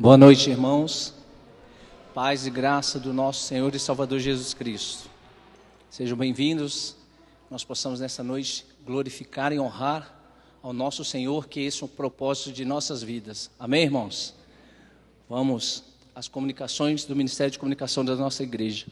Boa noite, irmãos. Paz e graça do nosso Senhor e Salvador Jesus Cristo. Sejam bem-vindos. Nós possamos nessa noite glorificar e honrar ao nosso Senhor, que esse é o propósito de nossas vidas. Amém, irmãos? Vamos às comunicações do Ministério de Comunicação da nossa igreja.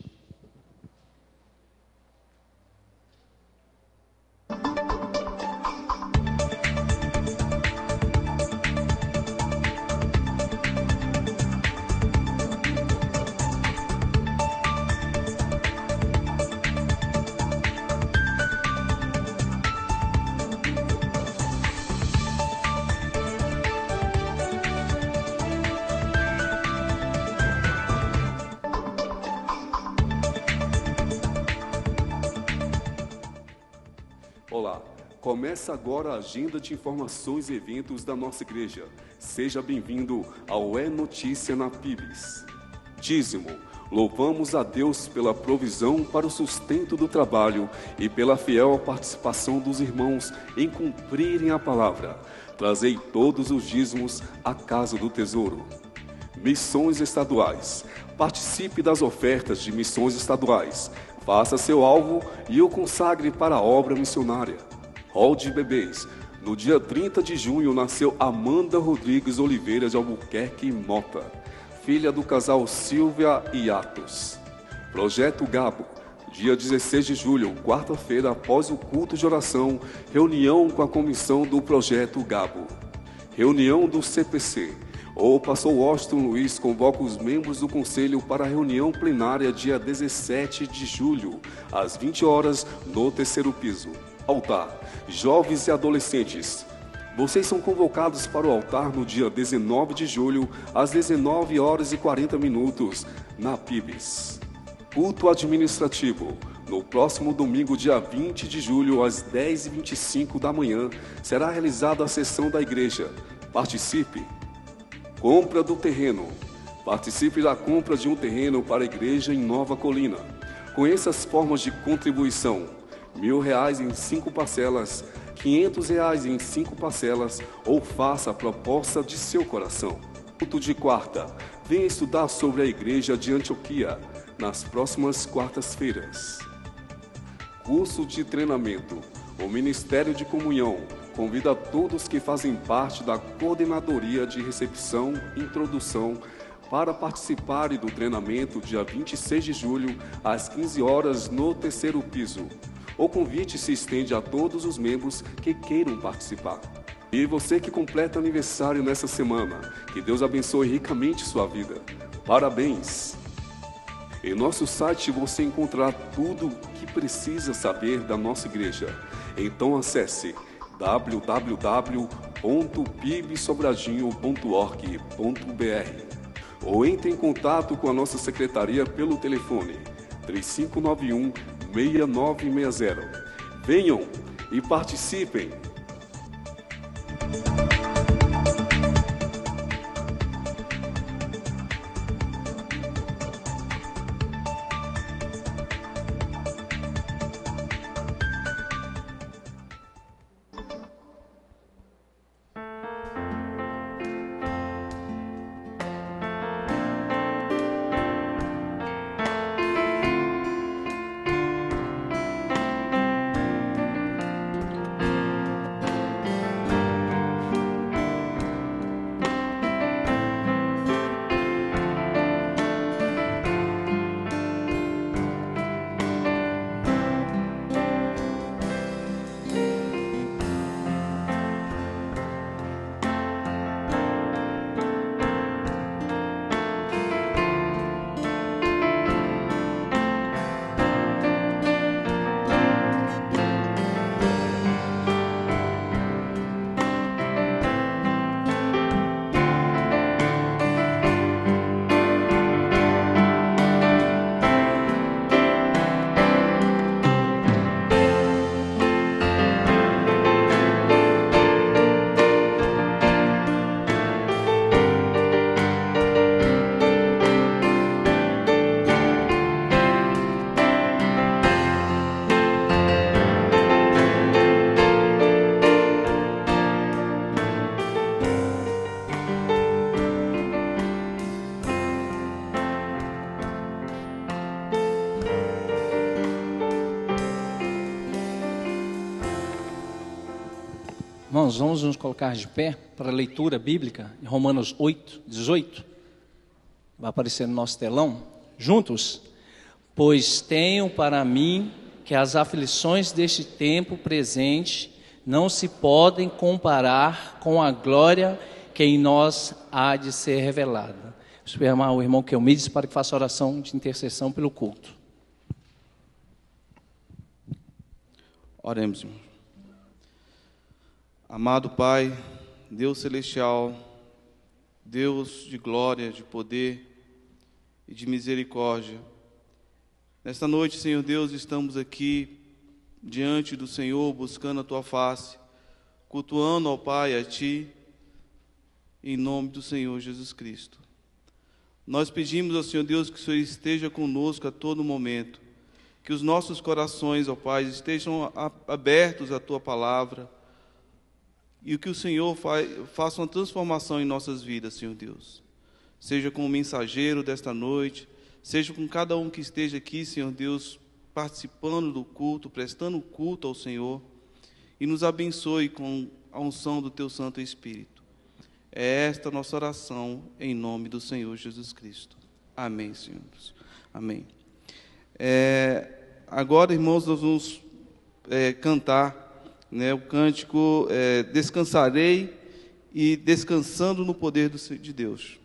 Olá, começa agora a agenda de informações e eventos da nossa igreja. Seja bem-vindo ao É Notícia na PIBS. Dízimo, louvamos a Deus pela provisão para o sustento do trabalho e pela fiel participação dos irmãos em cumprirem a palavra. Trazei todos os dízimos à casa do tesouro. Missões estaduais. Participe das ofertas de missões estaduais. Faça seu alvo e o consagre para a obra missionária. Hall de bebês. No dia 30 de junho nasceu Amanda Rodrigues Oliveira de Albuquerque Mota, filha do casal Silvia e Atos. Projeto Gabo. Dia 16 de julho, quarta-feira, após o culto de oração, reunião com a comissão do Projeto Gabo. Reunião do CPC. O pastor Washington Luiz convoca os membros do conselho para a reunião plenária dia 17 de julho, às 20 horas, no terceiro piso. Altar. Jovens e adolescentes. Vocês são convocados para o altar no dia 19 de julho, às 19 horas e 40 minutos, na PIBS. Culto administrativo. No próximo domingo, dia 20 de julho, às 10h25 da manhã, será realizada a sessão da igreja. Participe. Compra do terreno. Participe da compra de um terreno para a igreja em Nova Colina. Conheça as formas de contribuição: R$1.000 em 5 parcelas, R$500 em 5 parcelas, ou faça a proposta de seu coração. Culto de quarta. Venha estudar sobre a igreja de Antioquia nas próximas quartas-feiras. Curso de treinamento. O Ministério de Comunhão convida a todos que fazem parte da Coordenadoria de Recepção e Introdução para participarem do treinamento dia 26 de julho, às 15 horas, no terceiro piso. O convite se estende a todos os membros que queiram participar. E você que completa aniversário nessa semana, que Deus abençoe ricamente sua vida. Parabéns! Em nosso site você encontrará tudo o que precisa saber da nossa igreja. Então acesse www.pibsobradinho.org.br ou entre em contato com a nossa secretaria pelo telefone 3591-6960. Venham e participem! Irmãos, vamos nos colocar de pé para a leitura bíblica em Romanos 8, 18. Vai aparecer no nosso telão. Juntos. Pois tenho para mim que as aflições deste tempo presente não se podem comparar com a glória que em nós há de ser revelada. Vou chamar o irmão Kelmides para que faça oração de intercessão pelo culto. Oremos, irmão. Amado Pai, Deus celestial, Deus de glória, de poder e de misericórdia, nesta noite, Senhor Deus, estamos aqui diante do Senhor, buscando a Tua face, cultuando ao Pai, a Ti, em nome do Senhor Jesus Cristo. Nós pedimos ao Senhor Deus que o Senhor esteja conosco a todo momento, que os nossos corações, ó Pai, estejam abertos à Tua palavra, e que o Senhor faça uma transformação em nossas vidas, Senhor Deus. Seja com o mensageiro desta noite, seja com cada um que esteja aqui, Senhor Deus, participando do culto, prestando culto ao Senhor, e nos abençoe com a unção do Teu Santo Espírito. É esta a nossa oração, em nome do Senhor Jesus Cristo. Amém, senhores. Amém. Agora, irmãos, nós vamos cantar, né, o cântico Descansarei e Descansando no Poder de Deus.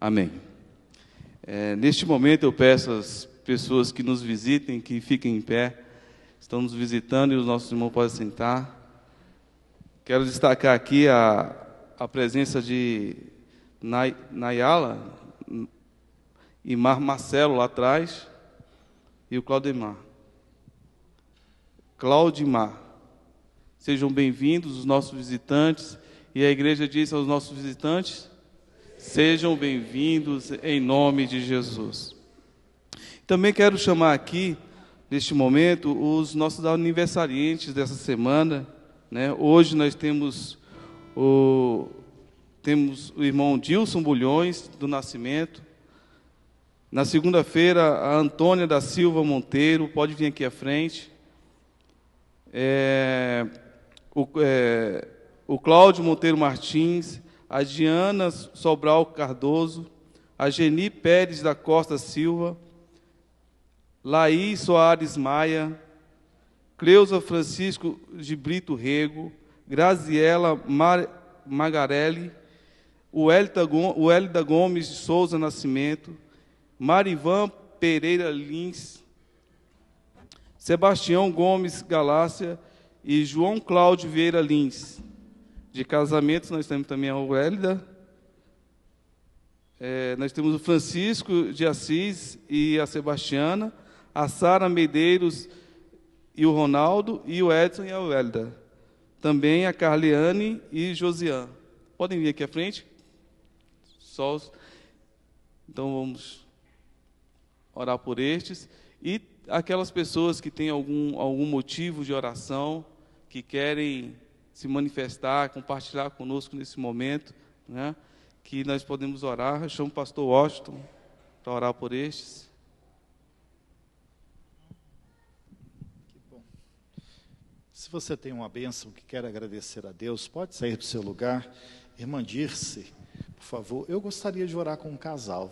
Amém. Neste momento eu peço às pessoas que nos visitem, que fiquem em pé. Estão nos visitando e os nossos irmãos podem sentar. Quero destacar aqui a presença de Nayala e Marcelo lá atrás e o Claudimar. Sejam bem-vindos os nossos visitantes. E a igreja diz aos nossos visitantes: sejam bem-vindos em nome de Jesus. Também quero chamar aqui, neste momento, os nossos aniversariantes dessa semana, né? Hoje nós temos o irmão Dilson Bulhões, do Nascimento. Na segunda-feira, a Antônia da Silva Monteiro, pode vir aqui à frente. O Cláudio Monteiro Martins, a Diana Sobral Cardoso, a Geni Pérez da Costa Silva, Laís Soares Maia, Cleusa Francisco de Brito Rego, Graziela Magarelli, o Hélida Gomes de Souza Nascimento, Marivan Pereira Lins, Sebastião Gomes Galácia e João Cláudio Vieira Lins. De casamentos, nós temos também a Hélida. Nós temos o Francisco de Assis e a Sebastiana, a Sara Medeiros e o Ronaldo, e o Edson e a Hélida. Também a Carliane e Josiane. Podem vir aqui à frente? Então vamos orar por estes. E aquelas pessoas que têm algum motivo de oração, que querem se manifestar, compartilhar conosco nesse momento, né, que nós podemos orar. Eu chamo o pastor Washington para orar por estes. Que bom. Se você tem uma bênção que quer agradecer a Deus, pode sair do seu lugar. Irmã Dirce, por favor. Eu gostaria de orar com um casal,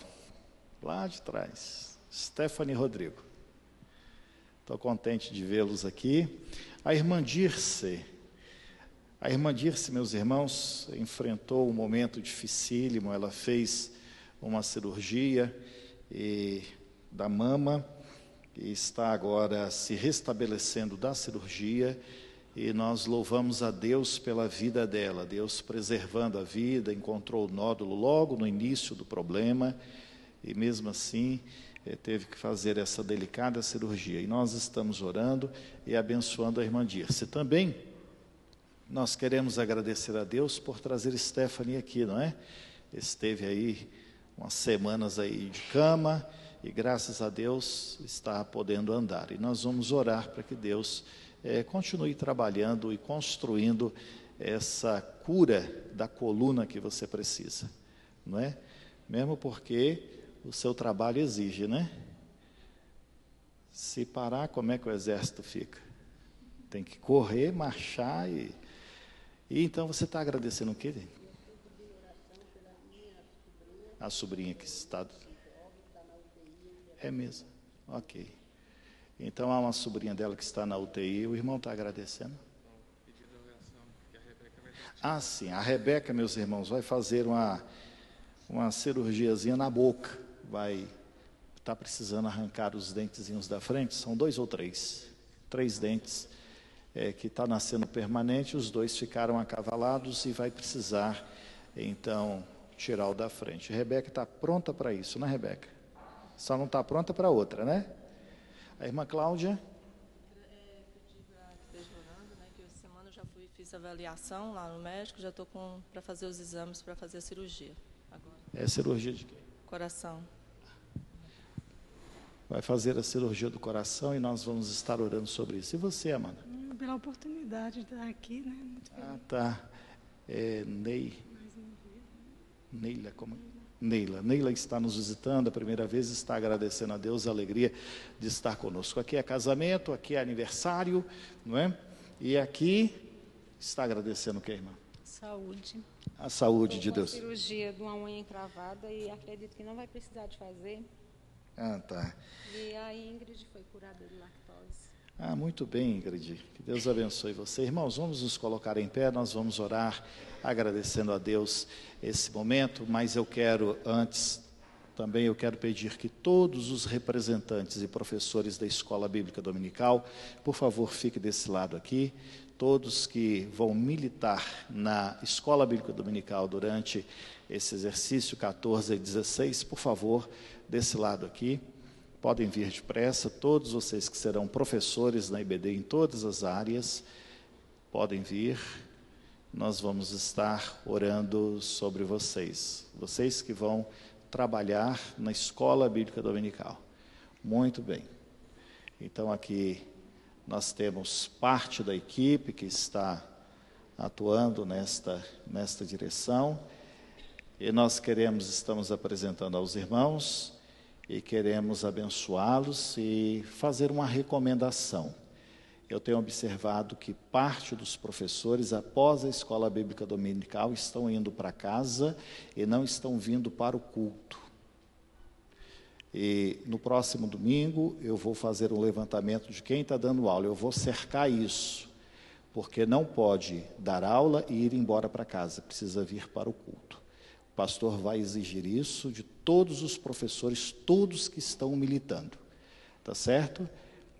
lá de trás, Stephanie e Rodrigo. Estou contente de vê-los aqui. A irmã Dirce, meus irmãos, enfrentou um momento dificílimo. Ela fez uma cirurgia da mama e está agora se restabelecendo da cirurgia. E nós louvamos a Deus pela vida dela. Deus preservando a vida, encontrou o nódulo logo no início do problema e mesmo assim teve que fazer essa delicada cirurgia. E nós estamos orando e abençoando a irmã Dirce. Também nós queremos agradecer a Deus por trazer Stephanie aqui, não é? Esteve aí umas semanas aí de cama e graças a Deus está podendo andar. E nós vamos orar para que Deus continue trabalhando e construindo essa cura da coluna que você precisa, não é? Mesmo porque o seu trabalho exige, né? Se parar, como é que o exército fica? Tem que correr, marchar e então você está agradecendo o quê? A sobrinha que está... É mesmo? Ok. Então há uma sobrinha dela que está na UTI, o irmão está agradecendo? Ah, sim, a Rebeca, meus irmãos, vai fazer uma cirurgiazinha na boca. Vai estar precisando arrancar os dentezinhos da frente, são 2 ou 3 dentes que está nascendo permanente, os 2 ficaram acavalados e vai precisar, então, tirar o da frente. A Rebeca está pronta para isso, né, Rebeca? Só não está pronta para outra, né? A irmã Cláudia? Pedi para que esteja orando, né, que essa semana eu já fiz avaliação lá no médico, já estou para fazer os exames para fazer a cirurgia agora. É cirurgia de quê? Coração. Vai fazer a cirurgia do coração e nós vamos estar orando sobre isso. E você, Amanda? Pela oportunidade de estar aqui, né? Muito Ah, tá. Neila está nos visitando a primeira vez, está agradecendo a Deus a alegria de estar conosco. Aqui é casamento, aqui é aniversário, não é? E aqui está agradecendo o que, irmã? Saúde. A saúde de Deus. Cirurgia de uma unha encravada e acredito que não vai precisar de fazer. Ah, tá. E a Ingrid foi curada de lactose. Ah, muito bem, Ingrid. Que Deus abençoe você. Irmãos, vamos nos colocar em pé, nós vamos orar agradecendo a Deus esse momento, mas eu quero também eu quero pedir que todos os representantes e professores da Escola Bíblica Dominical, por favor, fiquem desse lado aqui. Todos que vão militar na Escola Bíblica Dominical durante esse exercício 14 e 16, por favor, desse lado aqui. Podem vir depressa, todos vocês que serão professores na IBD em todas as áreas, podem vir. Nós vamos estar orando sobre vocês. Vocês que vão trabalhar na Escola Bíblica Dominical. Muito bem. Então, aqui nós temos parte da equipe que está atuando nesta direção. E nós estamos apresentando aos irmãos e queremos abençoá-los e fazer uma recomendação. Eu tenho observado que parte dos professores, após a Escola Bíblica Dominical, estão indo para casa e não estão vindo para o culto. E no próximo domingo eu vou fazer um levantamento de quem está dando aula. Eu vou cercar isso, porque não pode dar aula e ir embora para casa, precisa vir para o culto. O pastor vai exigir isso de todos os professores, todos que estão militando, tá certo?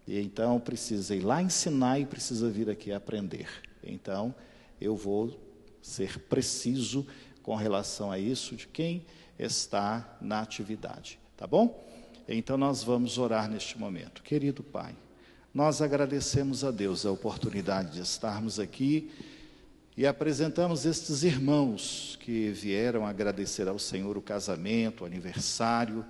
E então precisa ir lá ensinar e precisa vir aqui aprender. Então eu vou ser preciso com relação a isso de quem está na atividade. Tá bom? Então nós vamos orar neste momento. Querido Pai, nós agradecemos a Deus a oportunidade de estarmos aqui e apresentamos estes irmãos que vieram agradecer ao Senhor o casamento, o aniversário,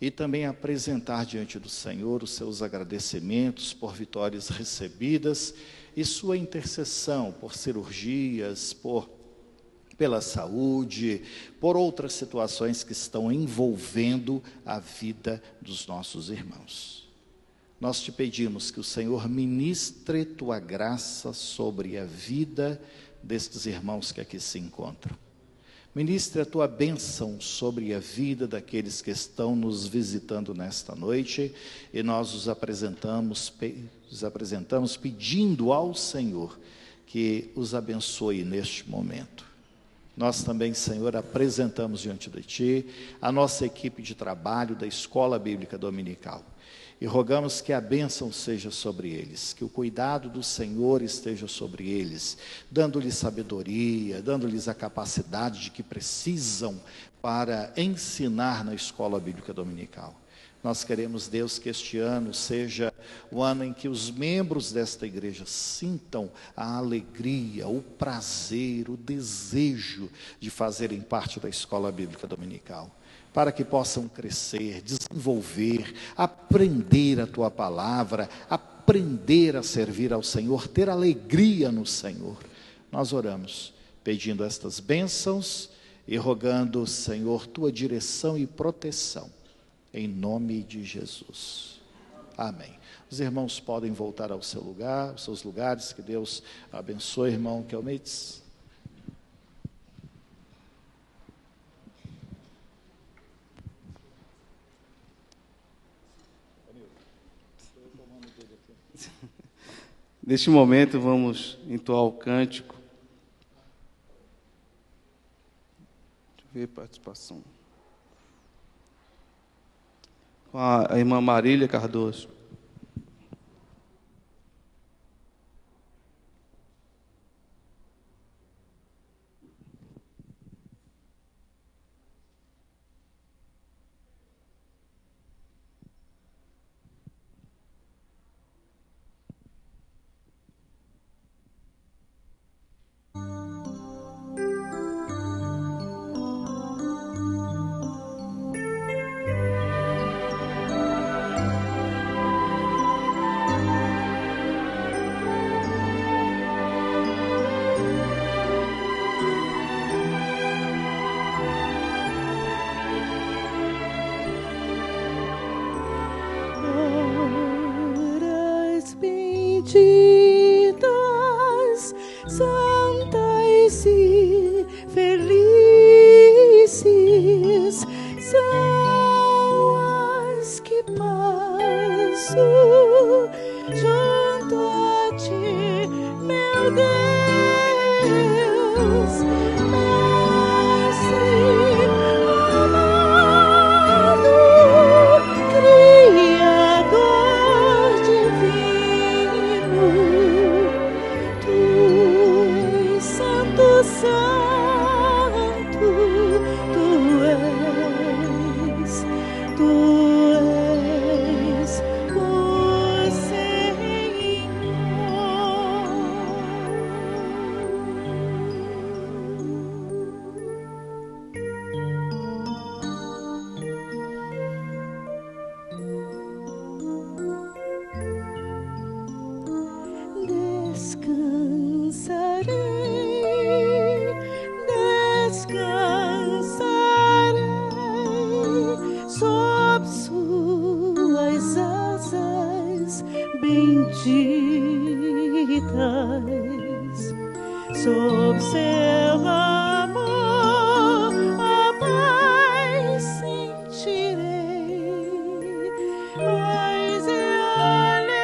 e também apresentar diante do Senhor os seus agradecimentos por vitórias recebidas e sua intercessão por cirurgias, pela saúde, por outras situações que estão envolvendo a vida dos nossos irmãos. Nós te pedimos que o Senhor ministre tua graça sobre a vida destes irmãos que aqui se encontram. Ministre a tua bênção sobre a vida daqueles que estão nos visitando nesta noite, e nós os apresentamos pedindo ao Senhor que os abençoe neste momento. Nós também, Senhor, apresentamos diante de Ti a nossa equipe de trabalho da Escola Bíblica Dominical. E rogamos que a bênção seja sobre eles, que o cuidado do Senhor esteja sobre eles, dando-lhes sabedoria, dando-lhes a capacidade de que precisam para ensinar na Escola Bíblica Dominical. Nós queremos, Deus, que este ano seja o ano em que os membros desta igreja sintam a alegria, o prazer, o desejo de fazerem parte da Escola Bíblica Dominical, para que possam crescer, desenvolver, aprender a Tua palavra, aprender a servir ao Senhor, ter alegria no Senhor. Nós oramos, pedindo estas bênçãos e rogando, Senhor, Tua direção e proteção, em nome de Jesus. Amém. Os irmãos podem voltar ao seu lugar, aos seus lugares. Que Deus abençoe, irmão Kelmitz. Neste momento vamos entoar o cântico. Deixa eu ver a participação. Com a irmã Marília Cardoso. sob seu amor, a paz sentirei, paz e alegria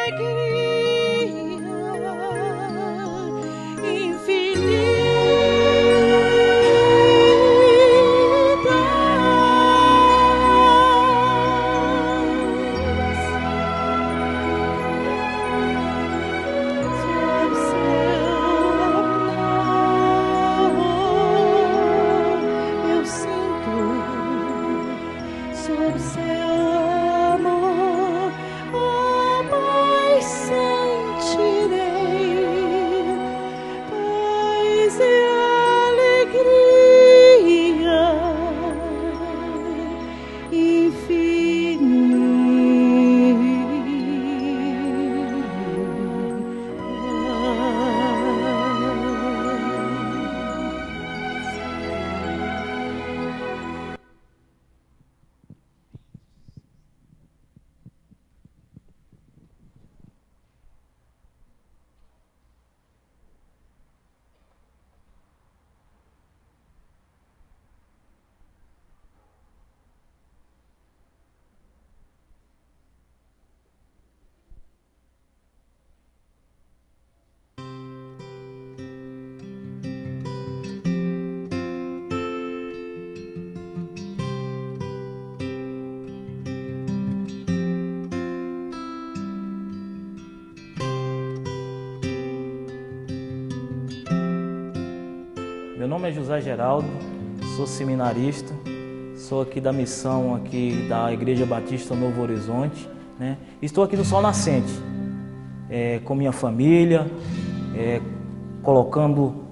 sob seu amor, a paz sentirei, paz e alegria Meu nome é José Geraldo, sou seminarista, sou aqui da missão aqui da Igreja Batista Novo Horizonte, né? Estou aqui no Sol Nascente, com minha família, colocando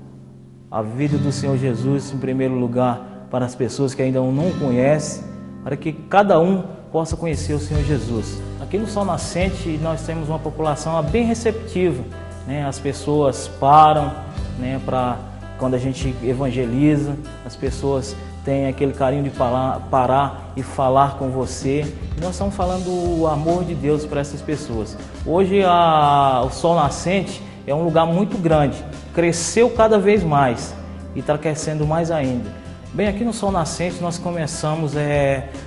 a vida do Senhor Jesus em primeiro lugar para as pessoas que ainda não conhecem, para que cada um possa conhecer o Senhor Jesus. Aqui no Sol Nascente nós temos uma população bem receptiva, né? As pessoas param, né, quando a gente evangeliza, as pessoas têm aquele carinho de parar e falar com você. E nós estamos falando o amor de Deus para essas pessoas. Hoje o Sol Nascente é um lugar muito grande, cresceu cada vez mais e está crescendo mais ainda. Bem, aqui no Sol Nascente nós começamos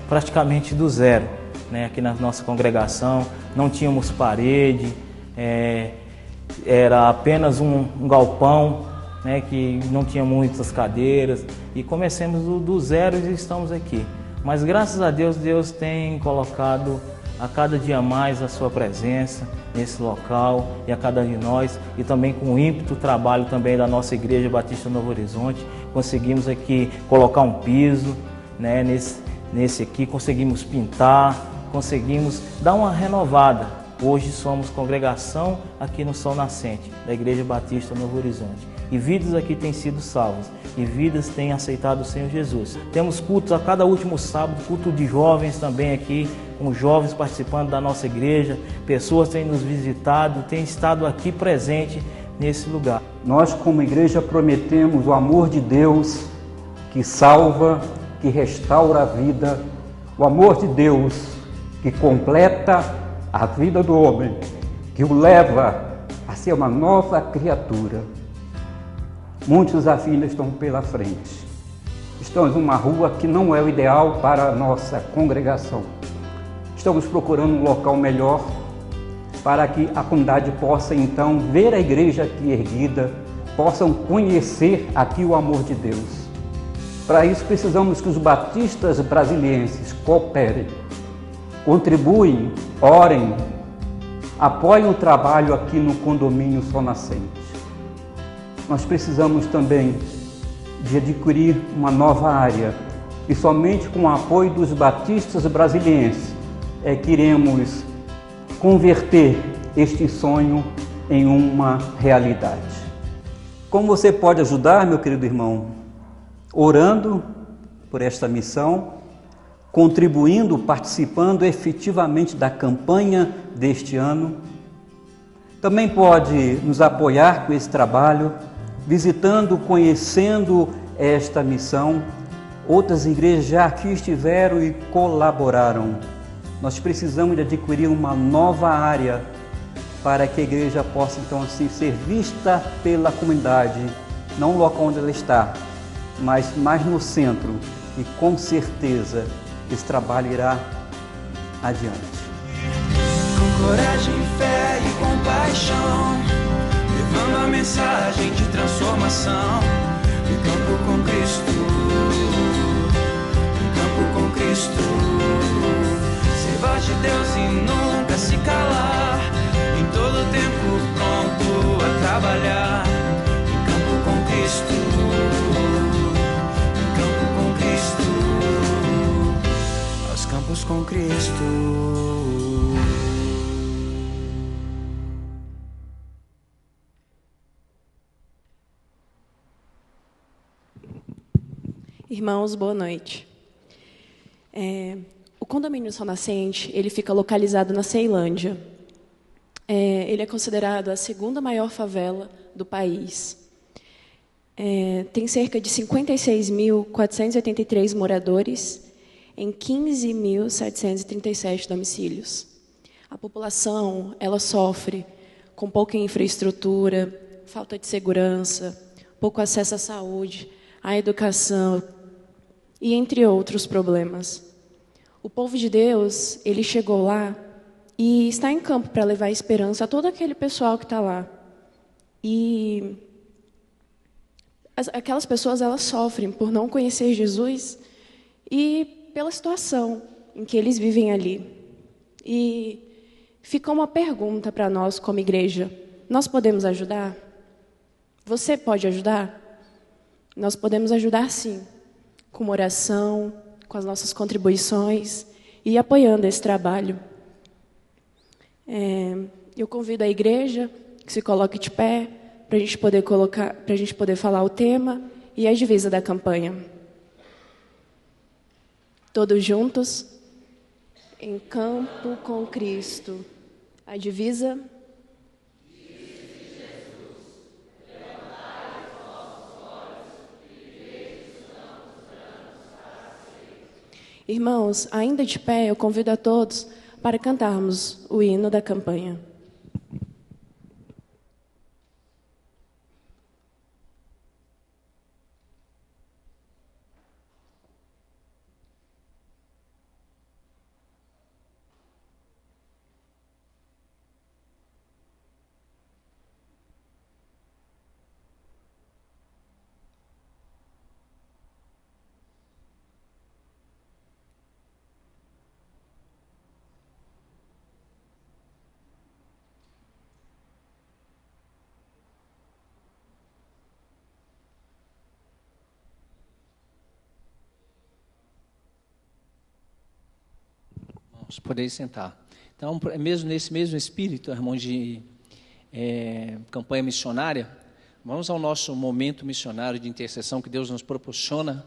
praticamente do zero, né? Aqui na nossa congregação não tínhamos parede, era apenas um galpão, né, que não tinha muitas cadeiras, e comecemos do zero e estamos aqui. Mas graças a Deus, Deus tem colocado a cada dia mais a sua presença nesse local e a cada de nós, e também com o ímpeto trabalho também da nossa Igreja Batista Novo Horizonte, conseguimos aqui colocar um piso, né, nesse aqui, conseguimos pintar, conseguimos dar uma renovada. Hoje somos congregação aqui no Sol Nascente, da Igreja Batista Novo Horizonte. E vidas aqui têm sido salvas, e vidas têm aceitado o Senhor Jesus. Temos cultos a cada último sábado, culto de jovens também aqui, com jovens participando da nossa igreja. Pessoas têm nos visitado, têm estado aqui presente nesse lugar. Nós, como igreja, prometemos o amor de Deus que salva, que restaura a vida, o amor de Deus que completa a vida do homem, que o leva a ser uma nova criatura. Muitos desafios ainda estão pela frente. Estamos numa rua que não é o ideal para a nossa congregação. Estamos procurando um local melhor para que a comunidade possa então ver a igreja aqui erguida, possam conhecer aqui o amor de Deus. Para isso precisamos que os batistas brasilienses cooperem, contribuem, orem, apoiem o trabalho aqui no condomínio Sol Nascente. Nós precisamos também de adquirir uma nova área e somente com o apoio dos batistas brasilienses é que iremos converter este sonho em uma realidade. Como você pode ajudar, meu querido irmão? Orando por esta missão, contribuindo, participando efetivamente da campanha deste ano. Também pode nos apoiar com esse trabalho, visitando, conhecendo esta missão. Outras igrejas já aqui estiveram e colaboraram. Nós precisamos de adquirir uma nova área para que a igreja possa, então, assim, ser vista pela comunidade, não no local onde ela está, mas mais no centro. E com certeza esse trabalho irá adiante. Com coragem, fé e compaixão, levando a mensagem de transformação. Em campo com Cristo, em campo com Cristo. Ser voz de Deus e nunca se calar, em todo tempo pronto a trabalhar. Em campo com Cristo, em campo com Cristo, aos campos com Cristo. Irmãos, boa noite. O condomínio Sol Nascente, ele fica localizado na Ceilândia. Ele é considerado a segunda maior favela do país. Tem cerca de 56.483 moradores em 15.737 domicílios. A população, ela sofre com pouca infraestrutura, falta de segurança, pouco acesso à saúde, à educação e entre outros problemas. O povo de Deus, ele chegou lá e está em campo para levar esperança a todo aquele pessoal que está lá. E aquelas pessoas, elas sofrem por não conhecer Jesus e pela situação em que eles vivem ali. E fica uma pergunta para nós como igreja: nós podemos ajudar? Você pode ajudar? Nós podemos ajudar, sim, com uma oração, com as nossas contribuições e apoiando esse trabalho. Eu convido a igreja que se coloque de pé para a gente poder falar o tema e a divisa da campanha. Todos juntos, em campo com Cristo. A divisa. Irmãos, ainda de pé, eu convido a todos para cantarmos o hino da campanha. Podeis sentar. Então, mesmo nesse mesmo espírito, irmão, de campanha missionária, vamos ao nosso momento missionário de intercessão que Deus nos proporciona.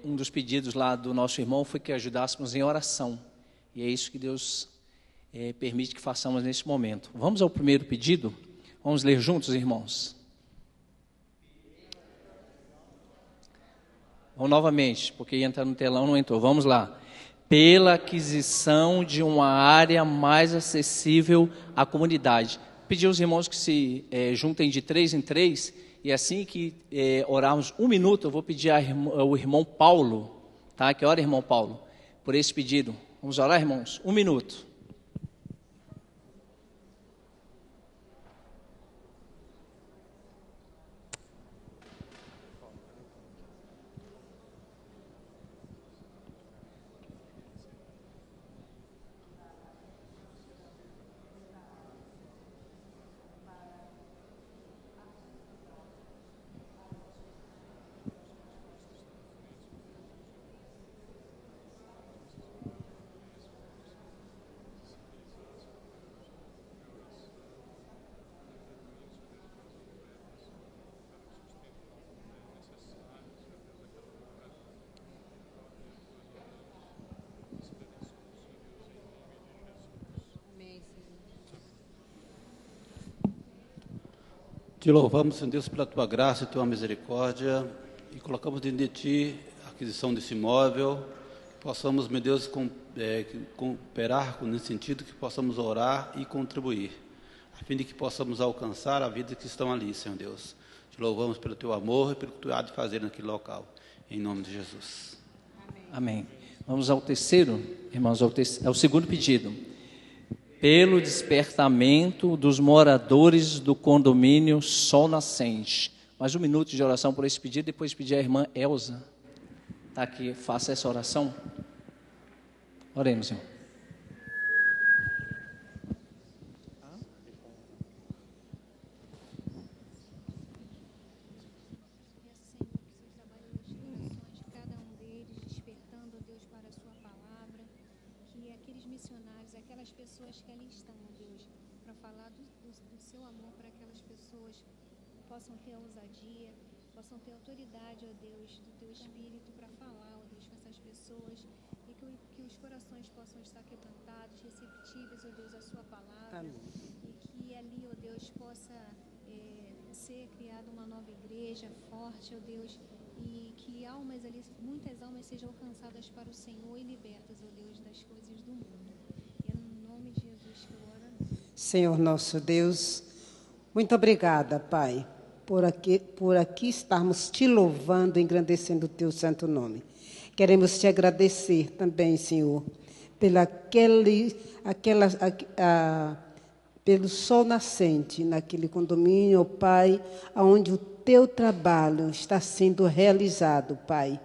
Um dos pedidos lá do nosso irmão foi que ajudássemos em oração. E é isso que Deus permite que façamos nesse momento. Vamos ao primeiro pedido? Vamos ler juntos, irmãos? Vamos novamente, porque ia entrar no telão, não entrou. Vamos lá. Pela aquisição de uma área mais acessível à comunidade. Pedir aos irmãos que se juntem de 3 em 3, e assim que orarmos 1 minuto, eu vou pedir ao irmão Paulo, tá? Que ora, irmão Paulo, por esse pedido. Vamos orar, irmãos? 1 minuto. Te louvamos, Senhor Deus, pela Tua graça e Tua misericórdia e colocamos diante de Ti a aquisição desse imóvel. Possamos, meu Deus, cooperar nesse sentido, que possamos orar e contribuir, a fim de que possamos alcançar a vida que estão ali, Senhor Deus. Te louvamos pelo Teu amor e pelo que Tu há de fazer naquele local. Em nome de Jesus. Amém. Vamos ao terceiro, irmãos, ao segundo pedido. Pelo despertamento dos moradores do condomínio Sol Nascente. Mais um minuto de oração por esse pedido, depois pedir à irmã Elza, tá aqui, faça essa oração. Oremos, Senhor. Possam ter ousadia, possam ter autoridade, ó Deus, do Teu Espírito para falar, ó Deus, com essas pessoas, e que os corações possam estar quebrantados, receptíveis, ó Deus, à Sua palavra. Amém. E que ali, ó Deus, possa ser criada uma nova igreja forte, ó Deus, e que almas ali, muitas almas sejam alcançadas para o Senhor e libertas, ó Deus, das coisas do mundo. E é no nome de Jesus que eu oro. Senhor nosso Deus, muito obrigada, Pai, por aqui estarmos te louvando, engrandecendo o teu santo nome. Queremos te agradecer também, Senhor, pelo sol nascente naquele condomínio, ó Pai, onde o teu trabalho está sendo realizado, Pai.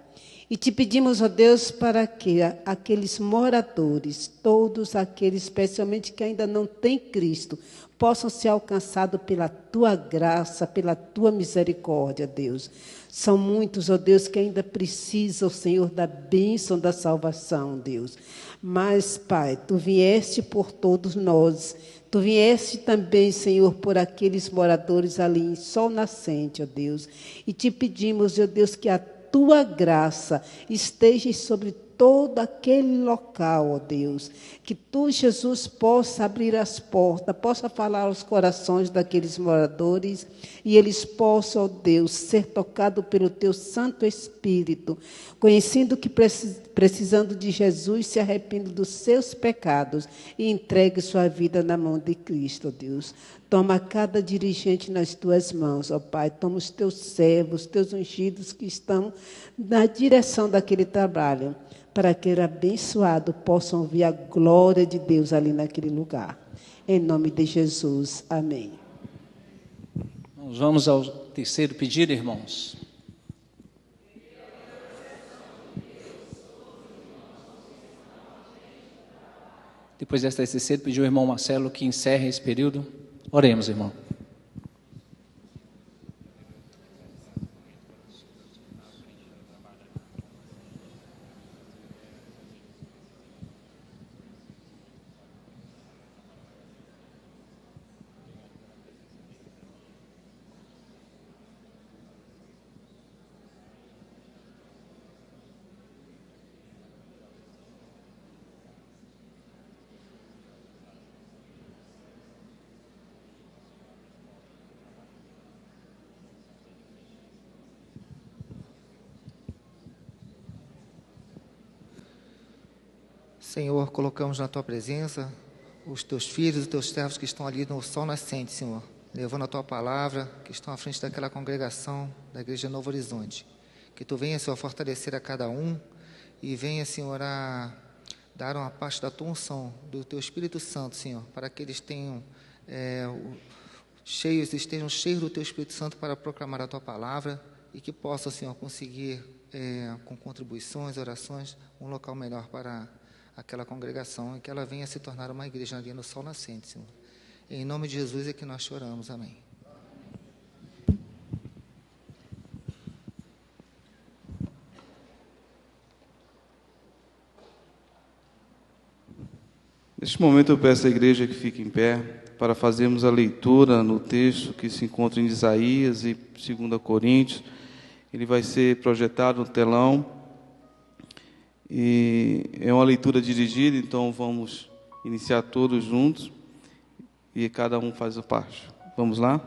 E te pedimos, ó Deus, para que aqueles moradores, todos aqueles, especialmente que ainda não têm Cristo, possam ser alcançados pela Tua graça, pela Tua misericórdia, Deus. São muitos, ó Deus, que ainda precisam, Senhor, da bênção da salvação, Deus. Mas, Pai, Tu vieste por todos nós. Tu vieste também, Senhor, por aqueles moradores ali em Sol Nascente, ó Deus. E te pedimos, ó Deus, que a Tua graça esteja sobre todo aquele local, ó Deus. Que Tu, Jesus, possa abrir as portas, possa falar aos corações daqueles moradores e eles possam, ó Deus, ser tocados pelo Teu Santo Espírito, conhecendo que precisando de Jesus, se arrependem dos seus pecados e entregue sua vida na mão de Cristo, ó Deus. Toma cada dirigente nas Tuas mãos, ó Pai. Toma os Teus servos, Teus ungidos que estão na direção daquele trabalho, para que aquele abençoado possam ver a glória de Deus ali naquele lugar. Em nome de Jesus. Amém. Nós vamos ao terceiro pedido, irmãos. Depois desta terceira, pediu o irmão Marcelo que encerre esse período. Oremos, irmão. Senhor, colocamos na Tua presença os Teus filhos, os Teus servos que estão ali no sol nascente, Senhor, levando a Tua palavra, que estão à frente daquela congregação da Igreja Novo Horizonte. Que Tu venha, Senhor, fortalecer a cada um e venha, Senhor, a dar uma parte da Tua unção, do Teu Espírito Santo, Senhor, para que eles tenham estejam cheios do Teu Espírito Santo para proclamar a Tua palavra e que possam, Senhor, conseguir, com contribuições, orações, um local melhor para aquela congregação e que ela venha se tornar uma igreja ali no sol nascente, Senhor. Em nome de Jesus é que nós choramos. Amém. Neste momento eu peço à igreja que fique em pé para fazermos a leitura no texto que se encontra em Isaías e 2 Coríntios. Ele vai ser projetado no telão. E é uma leitura dirigida, então vamos iniciar todos juntos e cada um faz a parte. Vamos lá?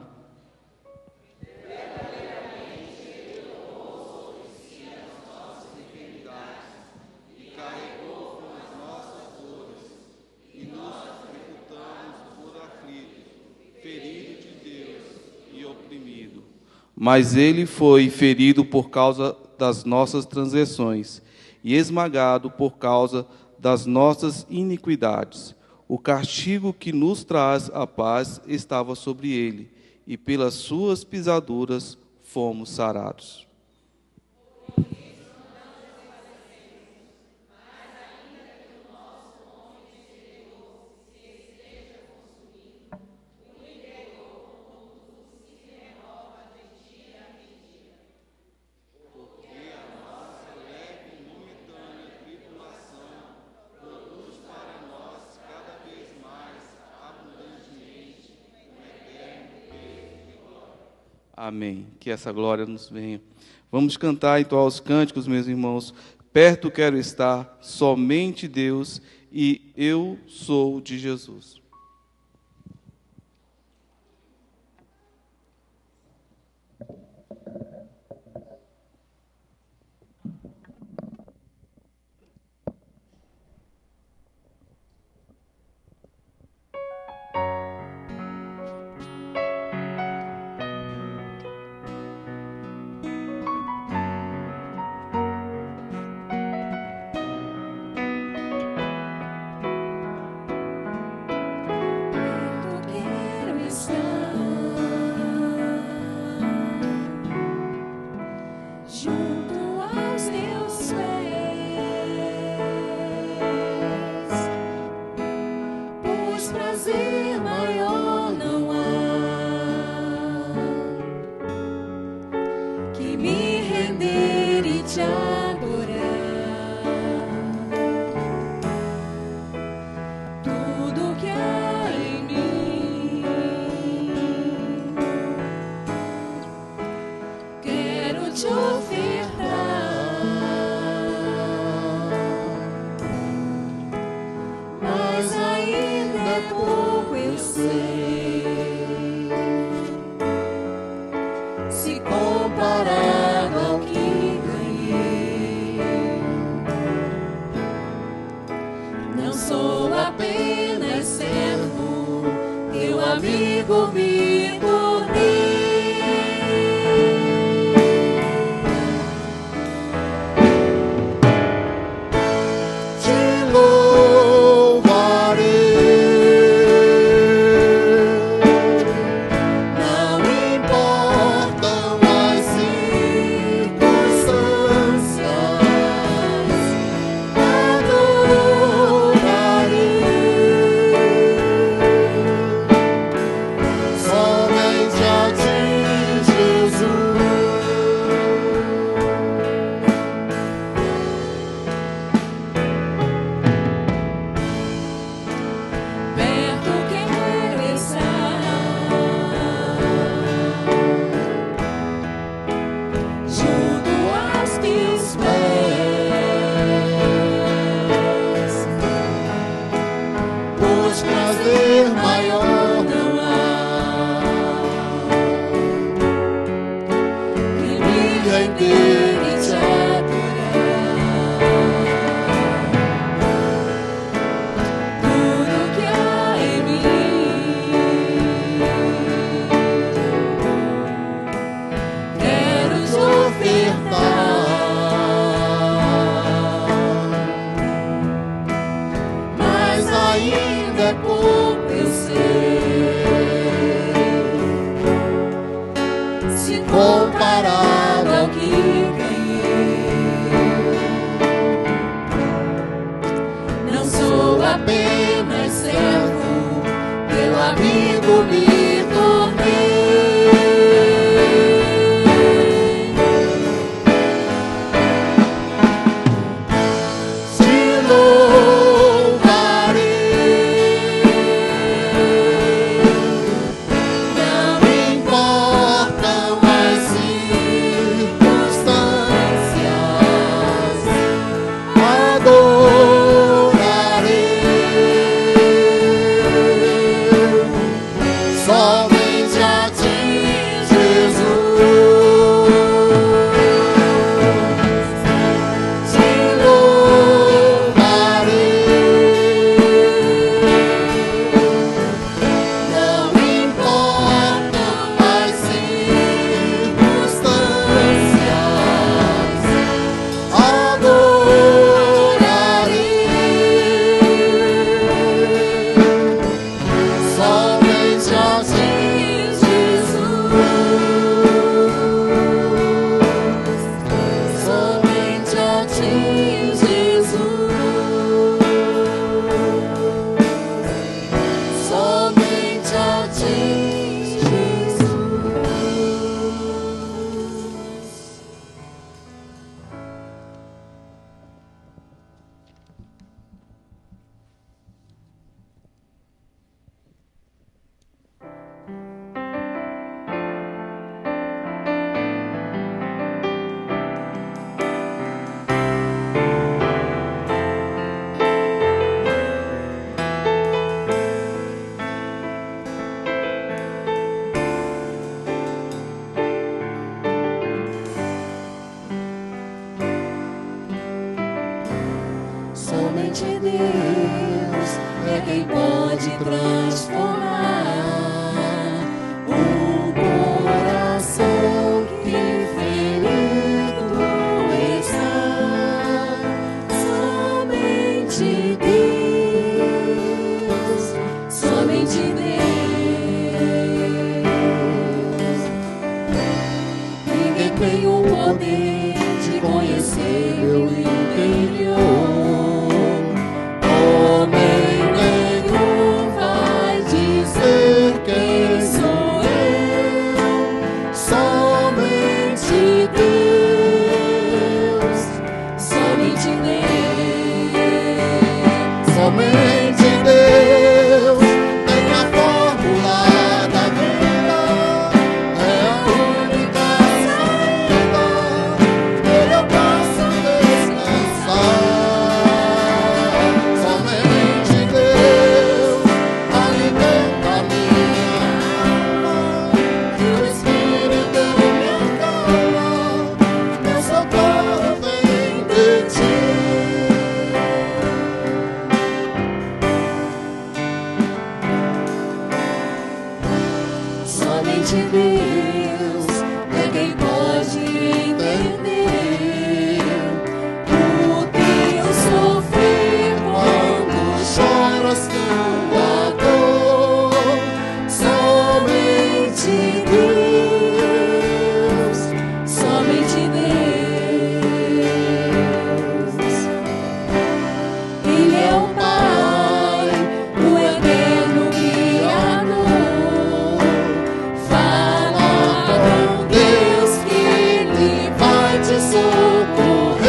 Mas ele foi ferido por causa das nossas transgressões e esmagado por causa das nossas iniquidades. O castigo que nos traz a paz estava sobre ele, e pelas suas pisaduras fomos sarados. Amém. Que essa glória nos venha. Vamos cantar então aos cânticos, meus irmãos. Perto quero estar, somente Deus, e eu sou de Jesus. tenho o poder de conhecer meu interior. Homem nenhum vai dizer quem sou eu, somente Deus, somente Deus, somente Deus tem a fórmula da vida, é a única saída, nele eu posso descansar. Somente Deus alimenta minha alma, que o Espírito me acalma, meu socorro vem de ti. Somente Deus é quem pode entender o que eu sofri quando choras tua dor. Somente Deus, somente Deus. Ele é o Pai, o eterno Criador. Fala com Deus que Ele vai te socorrer.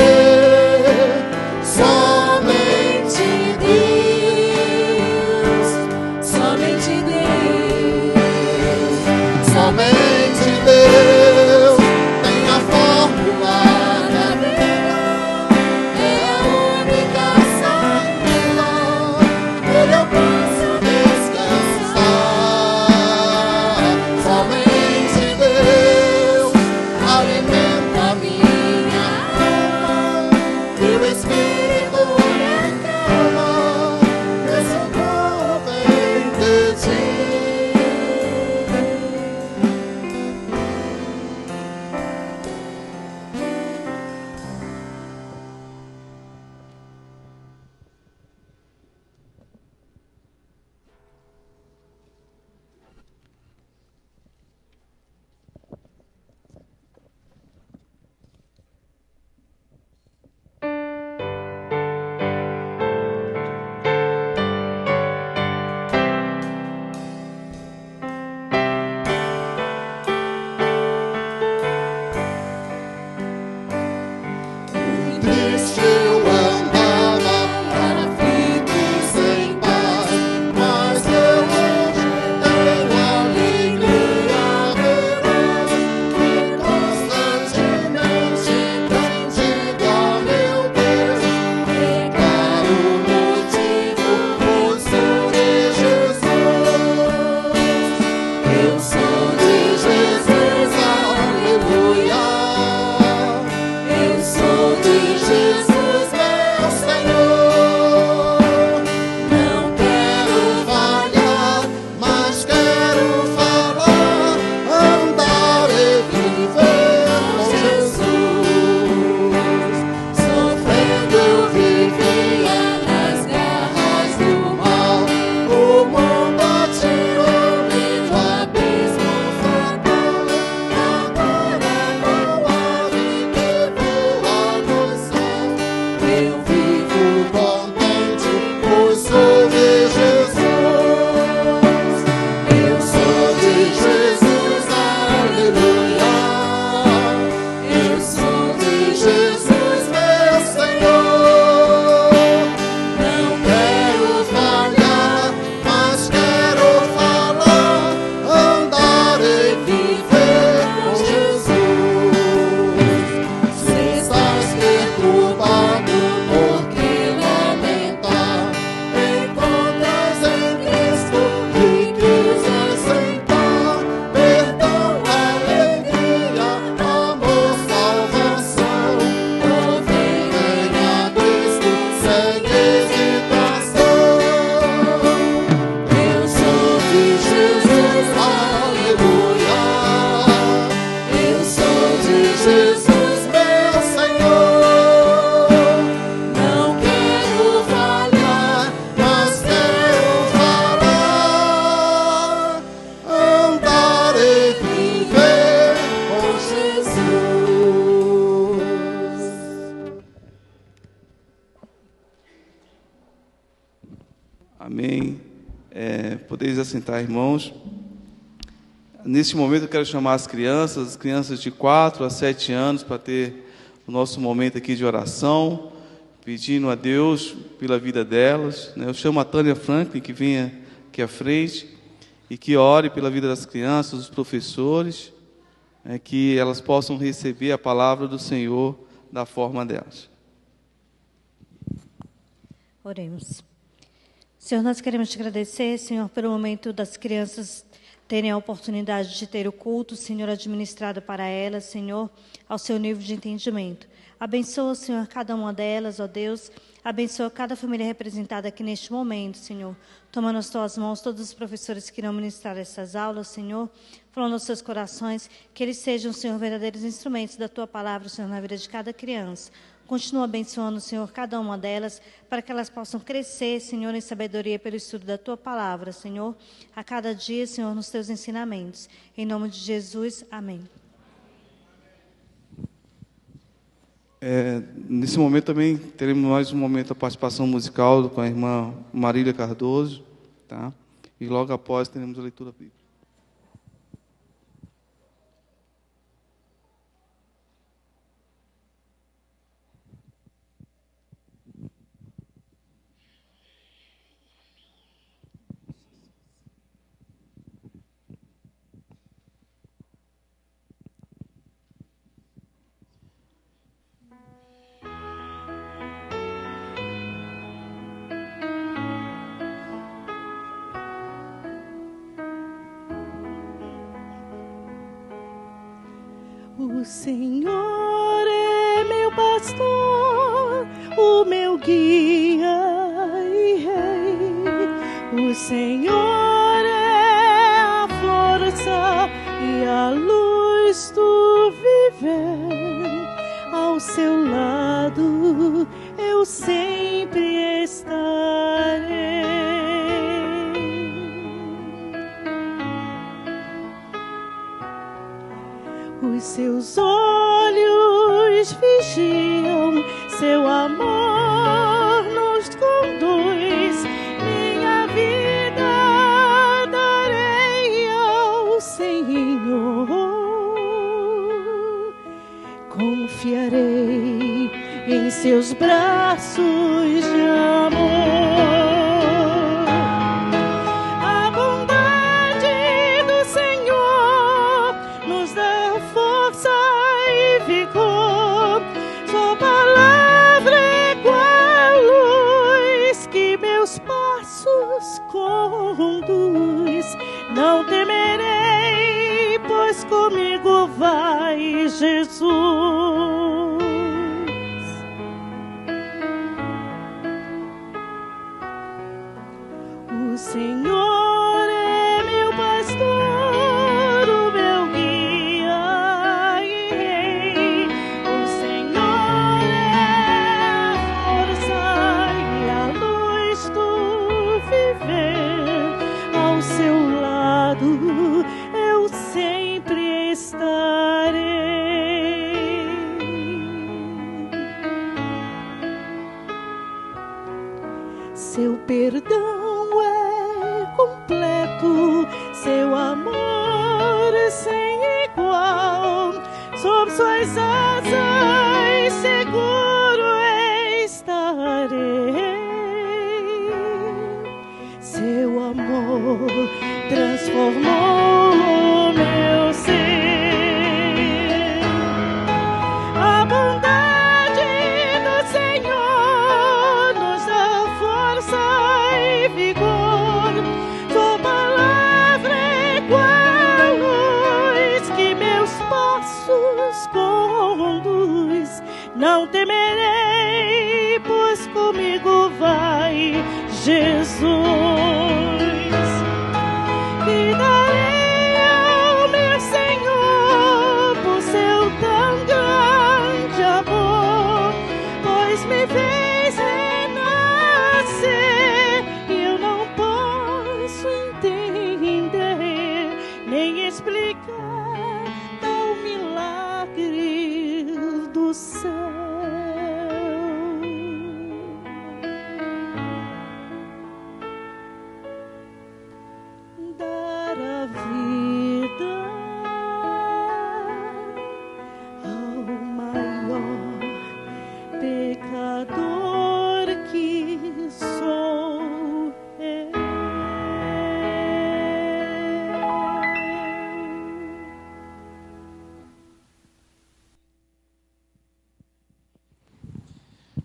Somente Deus, somente Deus, somente Deus tem a fórmula da vida, é a única saída, nele eu posso descansar. Somente Deus alimenta minha alma, que o Espírito me acalma, meu socorro vem de ti. Triste eu andava, aflito e sem paz, mas eu hoje tenho alegria veraz, que constantemente tem digo a meu Deus, declaro o motivo, pois sou de Jesus. Eu sou de Jesus, aleluia. Eu sou de Jesus, meu Senhor. Não quero falhar, mas quero falar, andar e viver com Jesus. Sofrendo eu vivia nas garras do mal, o mundo atirou-me no abismo fatal. Agora não há vida voa no céu, eu vivo contente, pois sou de Jesus. Eu sou de Jesus, aleluia. Eu sou de Jesus, meu Senhor. Não quero falhar, mas quero falar, andar e viver com Jesus. Se estás perturbado, por que lamentar? Encontras em Cristo riquezas sem par, perdão, alegria, amor, salvação. Provém, venha a Cristo sem hesitação. Eu sou de Jesus, aleluia. Eu sou de Jesus, meu Senhor. Não quero falhar, mas quero falar, andar e viver com Jesus. Amém. Podeis assentar, irmãos. Neste momento eu quero chamar as crianças de 4 a 7 anos, para ter o nosso momento aqui de oração, pedindo a Deus pela vida delas. Eu chamo a Tânia Franklin, que venha aqui à frente, e que ore pela vida das crianças, dos professores, que elas possam receber a palavra do Senhor da forma delas. Oremos. Senhor, nós queremos te agradecer, Senhor, pelo momento das crianças terem a oportunidade de ter o culto, Senhor, administrado para elas, Senhor, ao seu nível de entendimento. Abençoa, Senhor, cada uma delas, ó Deus. Abençoa cada família representada aqui neste momento, Senhor. Toma nas tuas mãos todos os professores que irão ministrar essas aulas, Senhor. Falando aos seus corações, que eles sejam, Senhor, verdadeiros instrumentos da tua palavra, Senhor, na vida de cada criança. Continua abençoando, Senhor, cada uma delas, para que elas possam crescer, Senhor, em sabedoria pelo estudo da Tua Palavra, Senhor, a cada dia, Senhor, nos Teus ensinamentos. Em nome de Jesus, amém. Nesse momento também teremos mais um momento da participação musical com a irmã Marília Cardoso, tá? E logo após teremos a leitura bíblica. O Senhor é meu pastor, o meu guia e rei. O Senhor é a força e a luz do viver. Ao seu lado eu sempre estarei. Os seus olhos vigiam, seu amor nos conduz. Minha vida darei ao Senhor. Confiarei em seus braços de amor. Conduz, não temerei, pois comigo vai Jesus. O Senhor é meu pastor, o meu guia e rei. O Senhor é a força e a luz do viver. Ao seu lado eu sempre estarei. Seu perdão é completo, seu amor sem igual. Sob suas asas seguro estarei. Seu amor transformou o meu ser. A bondade do Senhor nos dá força e vigor. Sua palavra é qual luz que meus passos conduz. Não temerei, pois comigo vai Jesus. Que darei ao meu Senhor por seu tão grande amor, pois me fez renascer. Eu não posso entender nem explicar tal milagre do céu.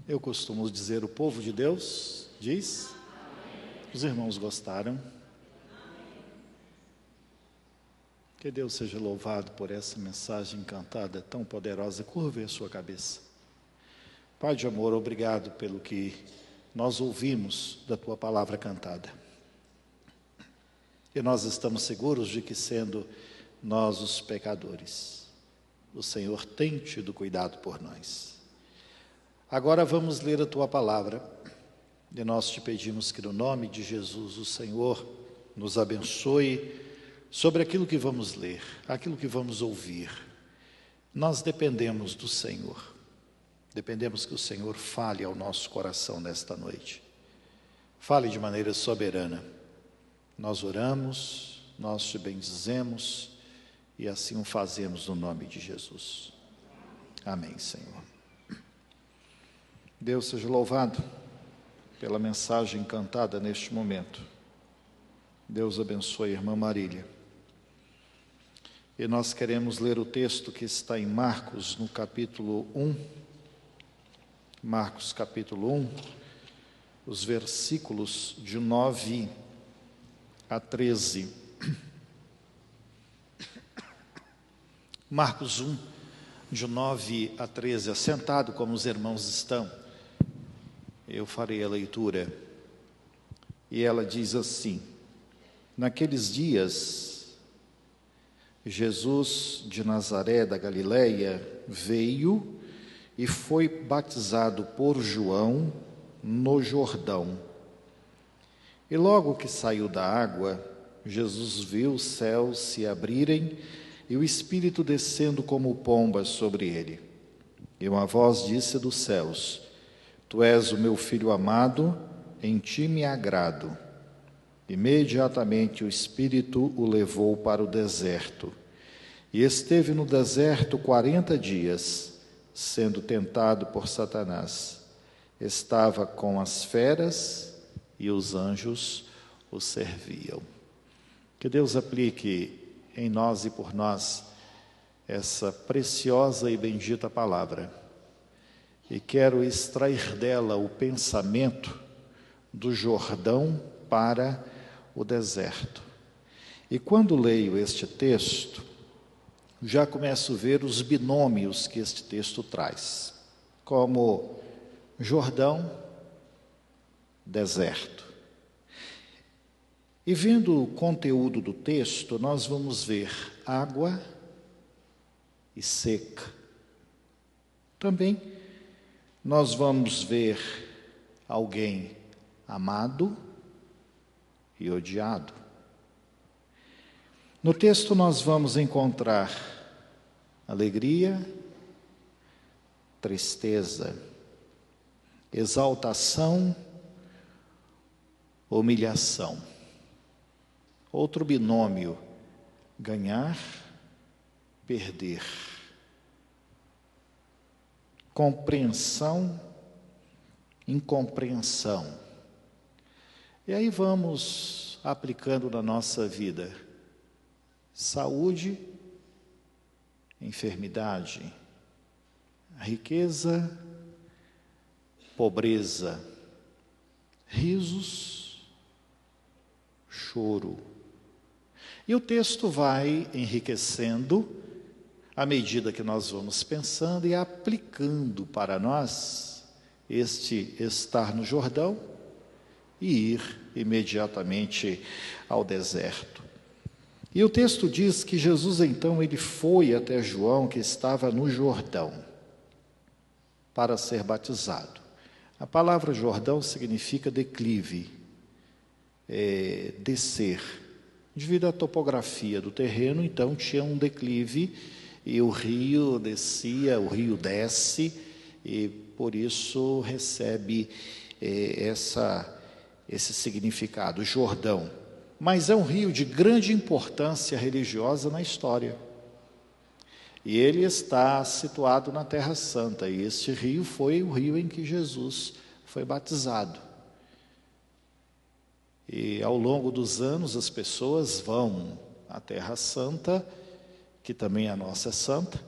Eu costumo dizer, o povo de Deus diz. Os irmãos gostaram? Que Deus seja louvado por essa mensagem cantada tão poderosa. Curve a sua cabeça. Pai de amor, obrigado pelo que nós ouvimos da tua palavra cantada. E nós estamos seguros de que, sendo nós os pecadores, o Senhor tem tido cuidado por nós. Agora vamos ler a tua palavra. E nós te pedimos que, no nome de Jesus, o Senhor nos abençoe sobre aquilo que vamos ler, aquilo que vamos ouvir. Nós dependemos do Senhor. Dependemos que o Senhor fale ao nosso coração nesta noite. Fale de maneira soberana. Nós oramos, nós te bendizemos e assim o fazemos no nome de Jesus. Amém, Senhor. Deus seja louvado pela mensagem cantada neste momento. Deus abençoe a irmã Marília. E nós queremos ler o texto que está em Marcos, no capítulo 1. Marcos, capítulo 1, os versículos de 9 a 13. Marcos 1, de 9 a 13. Assentado como os irmãos estão, eu farei a leitura. E ela diz assim: naqueles dias, Jesus de Nazaré da Galileia veio e foi batizado por João no Jordão. E logo que saiu da água, Jesus viu os céus se abrirem e o Espírito descendo como pomba sobre ele. E uma voz disse dos céus: Tu és o meu Filho amado, em ti me agrado. Imediatamente o Espírito o levou para o deserto. E esteve no deserto 40 dias, sendo tentado por Satanás. Estava com as feras e os anjos o serviam. Que Deus aplique em nós e por nós essa preciosa e bendita palavra. E quero extrair dela o pensamento do Jordão para o deserto. E quando leio este texto, já começo a ver os binômios que este texto traz, como Jordão, deserto. E vendo o conteúdo do texto, nós vamos ver água e seca. Também nós vamos ver alguém amado e odiado. No texto nós vamos encontrar alegria, tristeza, exaltação, humilhação. Outro binômio, ganhar, perder. Compreensão, incompreensão. E aí vamos aplicando na nossa vida. Saúde, enfermidade, riqueza, pobreza, risos, choro. E o texto vai enriquecendo à medida que nós vamos pensando e aplicando para nós este estar no Jordão e ir imediatamente ao deserto. E o texto diz que Jesus, então, ele foi até João, que estava no Jordão, para ser batizado. A palavra Jordão significa declive, descer. Devido à topografia do terreno, então, tinha um declive, e o rio descia, o rio desce, e por isso recebe esse significado, Jordão. Mas é um rio de grande importância religiosa na história. E ele está situado na Terra Santa, e este rio foi o rio em que Jesus foi batizado. E ao longo dos anos as pessoas vão à Terra Santa, que também a nossa é santa,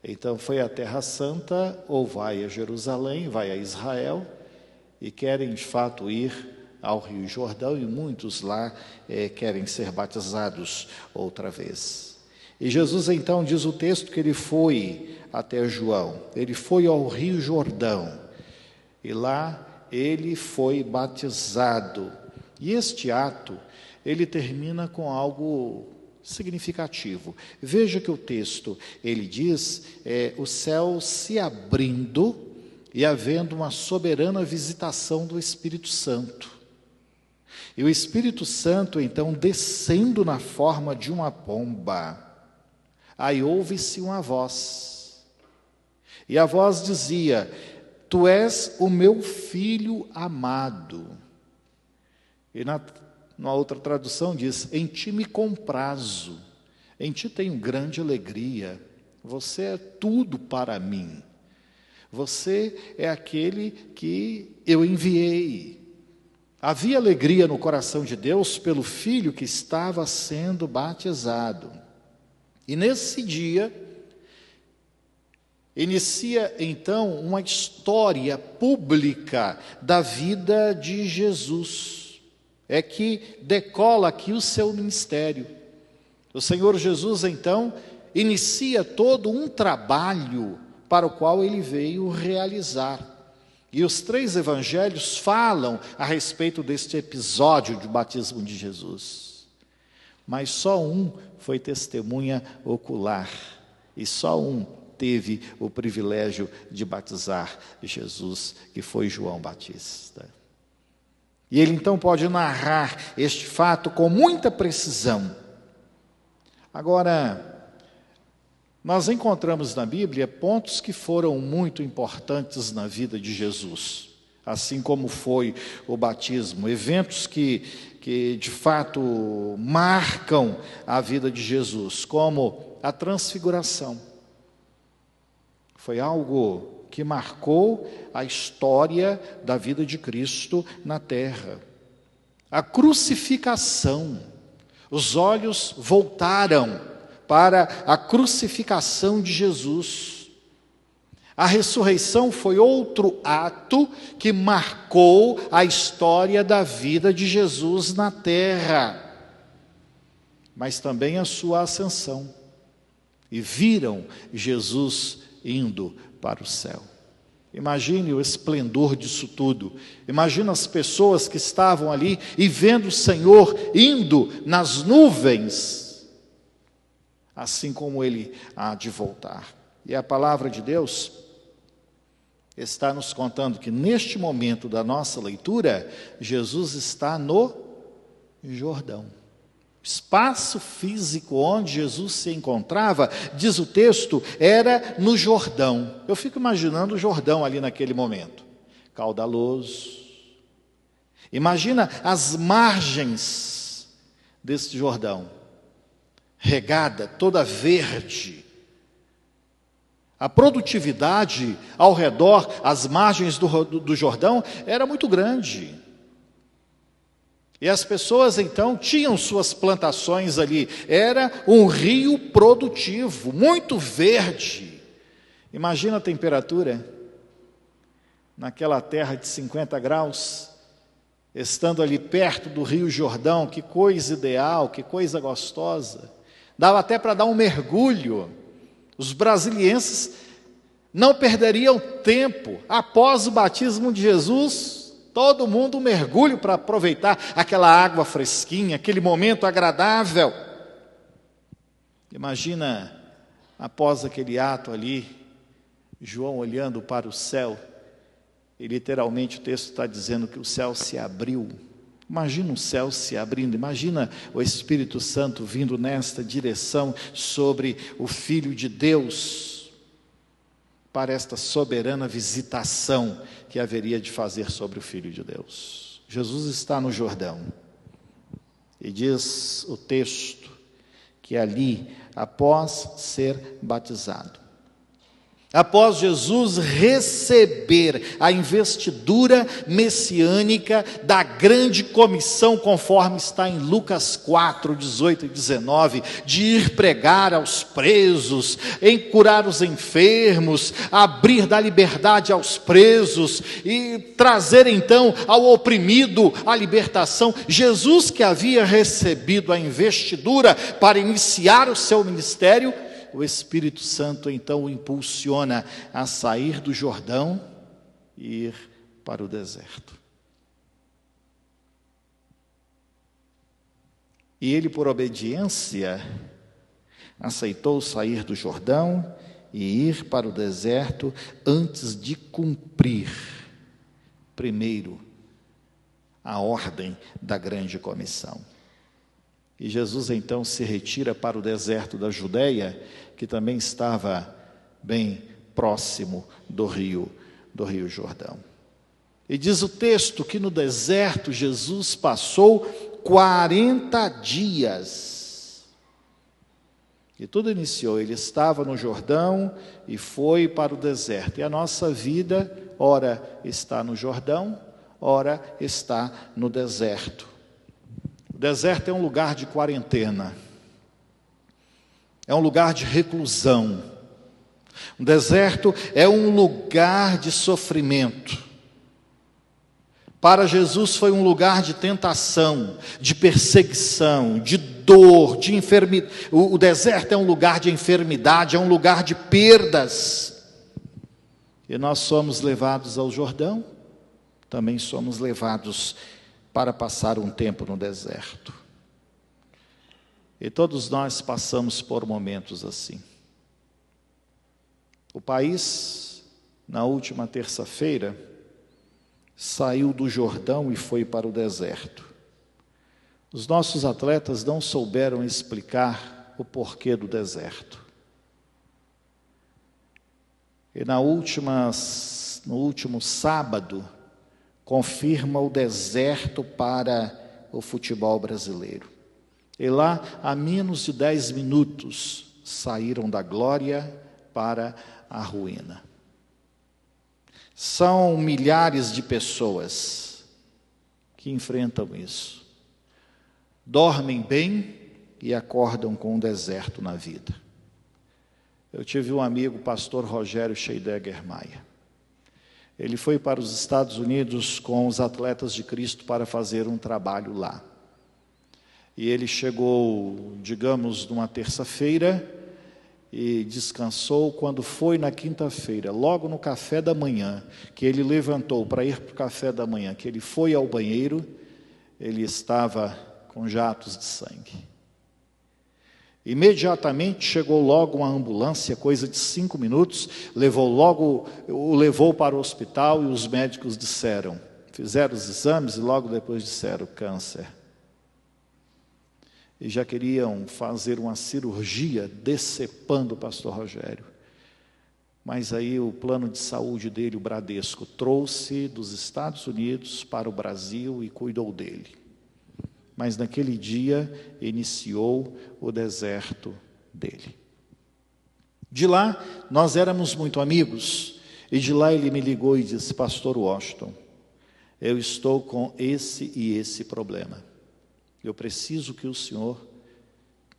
Então foi à Terra Santa, ou vai a Jerusalém, vai a Israel, e querem de fato ir ao Rio Jordão, e muitos lá querem ser batizados outra vez. E Jesus então diz o texto que ele foi até João, ele foi ao Rio Jordão, e lá ele foi batizado. E este ato, ele termina com algo significativo. Veja que o texto, ele diz, o céu se abrindo e havendo uma soberana visitação do Espírito Santo. E o Espírito Santo, então, descendo na forma de uma pomba. Aí ouve-se uma voz. E a voz dizia: Tu és o meu filho amado. E numa outra tradução diz: Em ti me comprazo, em ti tenho grande alegria, você é tudo para mim. Você é aquele que eu enviei. Havia alegria no coração de Deus pelo filho que estava sendo batizado. E nesse dia, inicia então uma história pública da vida de Jesus. É que decola aqui o seu ministério. O Senhor Jesus então inicia todo um trabalho para o qual ele veio realizar. E os 3 evangelhos falam a respeito deste episódio de batismo de Jesus. Mas só um foi testemunha ocular, e só um teve o privilégio de batizar Jesus, que foi João Batista. E ele então pode narrar este fato com muita precisão. Agora, nós encontramos na Bíblia pontos que foram muito importantes na vida de Jesus, assim como foi o batismo, eventos que de fato marcam a vida de Jesus, como a transfiguração. Foi algo que marcou a história da vida de Cristo na terra. A crucificação, os olhos voltaram para a crucificação de Jesus. A ressurreição foi outro ato que marcou a história da vida de Jesus na terra, mas também a sua ascensão. E viram Jesus indo para o céu. Imagine o esplendor disso tudo. Imagina as pessoas que estavam ali e vendo o Senhor indo nas nuvens, assim como ele há de voltar. E a palavra de Deus está nos contando que neste momento da nossa leitura, Jesus está no Jordão. O espaço físico onde Jesus se encontrava, diz o texto, era no Jordão. Eu fico imaginando o Jordão ali naquele momento, caudaloso. Imagina as margens desse Jordão, regada, toda verde. A produtividade ao redor, às margens do Jordão, era muito grande. E as pessoas então tinham suas plantações ali. Era um rio produtivo, muito verde. Imagina a temperatura naquela terra de 50 graus, estando ali perto do Rio Jordão. Que coisa ideal, que coisa gostosa. Dava até para dar um mergulho. Os brasilienses não perderiam tempo. Após o batismo de Jesus, todo mundo um mergulho para aproveitar aquela água fresquinha, aquele momento agradável. Imagina, após aquele ato ali, João olhando para o céu, e literalmente o texto está dizendo que o céu se abriu. Imagina o céu se abrindo, imagina o Espírito Santo vindo nesta direção sobre o Filho de Deus, para esta soberana visitação que haveria de fazer sobre o Filho de Deus. Jesus está no Jordão, e diz o texto que ali, após ser batizado, Após Jesus receber a investidura messiânica da grande comissão, conforme está em Lucas 4, 18 e 19, de ir pregar aos presos, em curar os enfermos, abrir da liberdade aos presos e trazer então ao oprimido a libertação. Jesus, que havia recebido a investidura para iniciar o seu ministério, o Espírito Santo então o impulsiona a sair do Jordão e ir para o deserto. E ele, por obediência, aceitou sair do Jordão e ir para o deserto antes de cumprir, primeiro, a ordem da grande comissão. E Jesus então se retira para o deserto da Judeia, que também estava bem próximo do Rio Jordão. E diz o texto que no deserto Jesus passou 40 dias. E tudo iniciou, ele estava no Jordão e foi para o deserto. E a nossa vida, ora está no Jordão, ora está no deserto. O deserto é um lugar de quarentena, é um lugar de reclusão. O deserto é um lugar de sofrimento. Para Jesus foi um lugar de tentação, de perseguição, de dor, de enfermidade. O deserto é um lugar de enfermidade, é um lugar de perdas. E nós somos levados ao Jordão, também somos levados para passar um tempo no deserto. E todos nós passamos por momentos assim. O país, na última terça-feira, saiu do Jordão e foi para o deserto. Os nossos atletas não souberam explicar o porquê do deserto. E no último sábado, confirma o deserto para o futebol brasileiro. E lá, a menos de 10 minutos, saíram da glória para a ruína. São milhares de pessoas que enfrentam isso. Dormem bem e acordam com um deserto na vida. Eu tive um amigo, o pastor Rogério Scheidegger Maia. Ele foi para os Estados Unidos com os Atletas de Cristo para fazer um trabalho lá. E ele chegou, digamos, numa terça-feira e descansou. Quando foi na quinta-feira, logo no café da manhã, que ele levantou para ir para o café da manhã, que ele foi ao banheiro, ele estava com jatos de sangue. Imediatamente chegou logo uma ambulância, coisa de 5 minutos, o levou para o hospital e os médicos disseram, fizeram os exames e logo depois disseram câncer. E já queriam fazer uma cirurgia decepando o pastor Rogério. Mas aí o plano de saúde dele, o Bradesco, trouxe dos Estados Unidos para o Brasil e cuidou dele. Mas naquele dia iniciou o deserto dele. De lá, nós éramos muito amigos, e de lá ele me ligou e disse, pastor Washington, eu estou com esse e esse problema. Eu preciso que o senhor,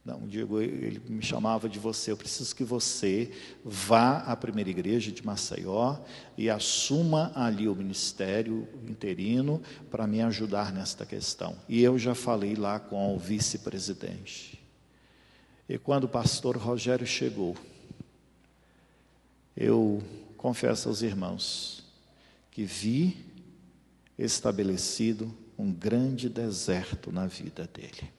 ele me chamava de você, eu preciso que você vá à primeira igreja de Maceió e assuma ali o ministério interino para me ajudar nesta questão. E eu já falei lá com o vice-presidente. E quando o pastor Rogério chegou, eu confesso aos irmãos que vi estabelecido um grande deserto na vida dele.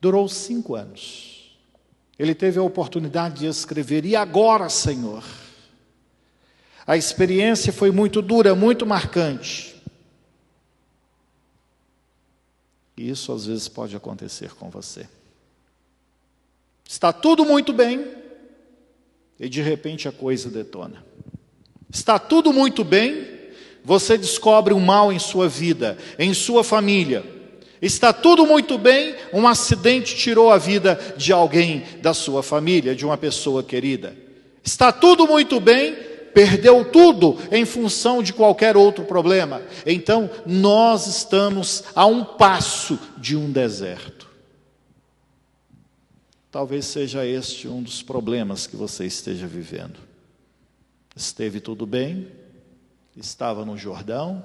Durou 5 anos. Ele teve a oportunidade de escrever, e agora, Senhor? A experiência foi muito dura, muito marcante. E isso às vezes pode acontecer com você. Está tudo muito bem, e de repente a coisa detona. Está tudo muito bem, você descobre um mal em sua vida, em sua família. Está tudo muito bem, um acidente tirou a vida de alguém da sua família, de uma pessoa querida. Está tudo muito bem, perdeu tudo em função de qualquer outro problema. Então, nós estamos a um passo de um deserto. Talvez seja este um dos problemas que você esteja vivendo. Esteve tudo bem, estava no Jordão,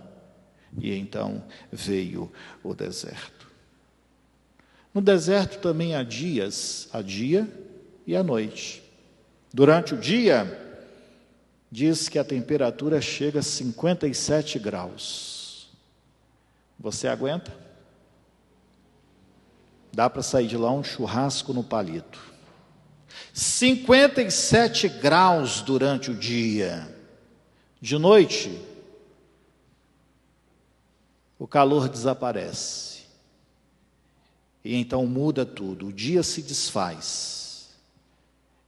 e então veio o deserto. No deserto também há dias, há dia e à noite. Durante o dia, diz que a temperatura chega a 57 graus. Você aguenta? Dá para sair de lá um churrasco no palito. 57 graus durante o dia. De noite, o calor desaparece. E então muda tudo. O dia se desfaz.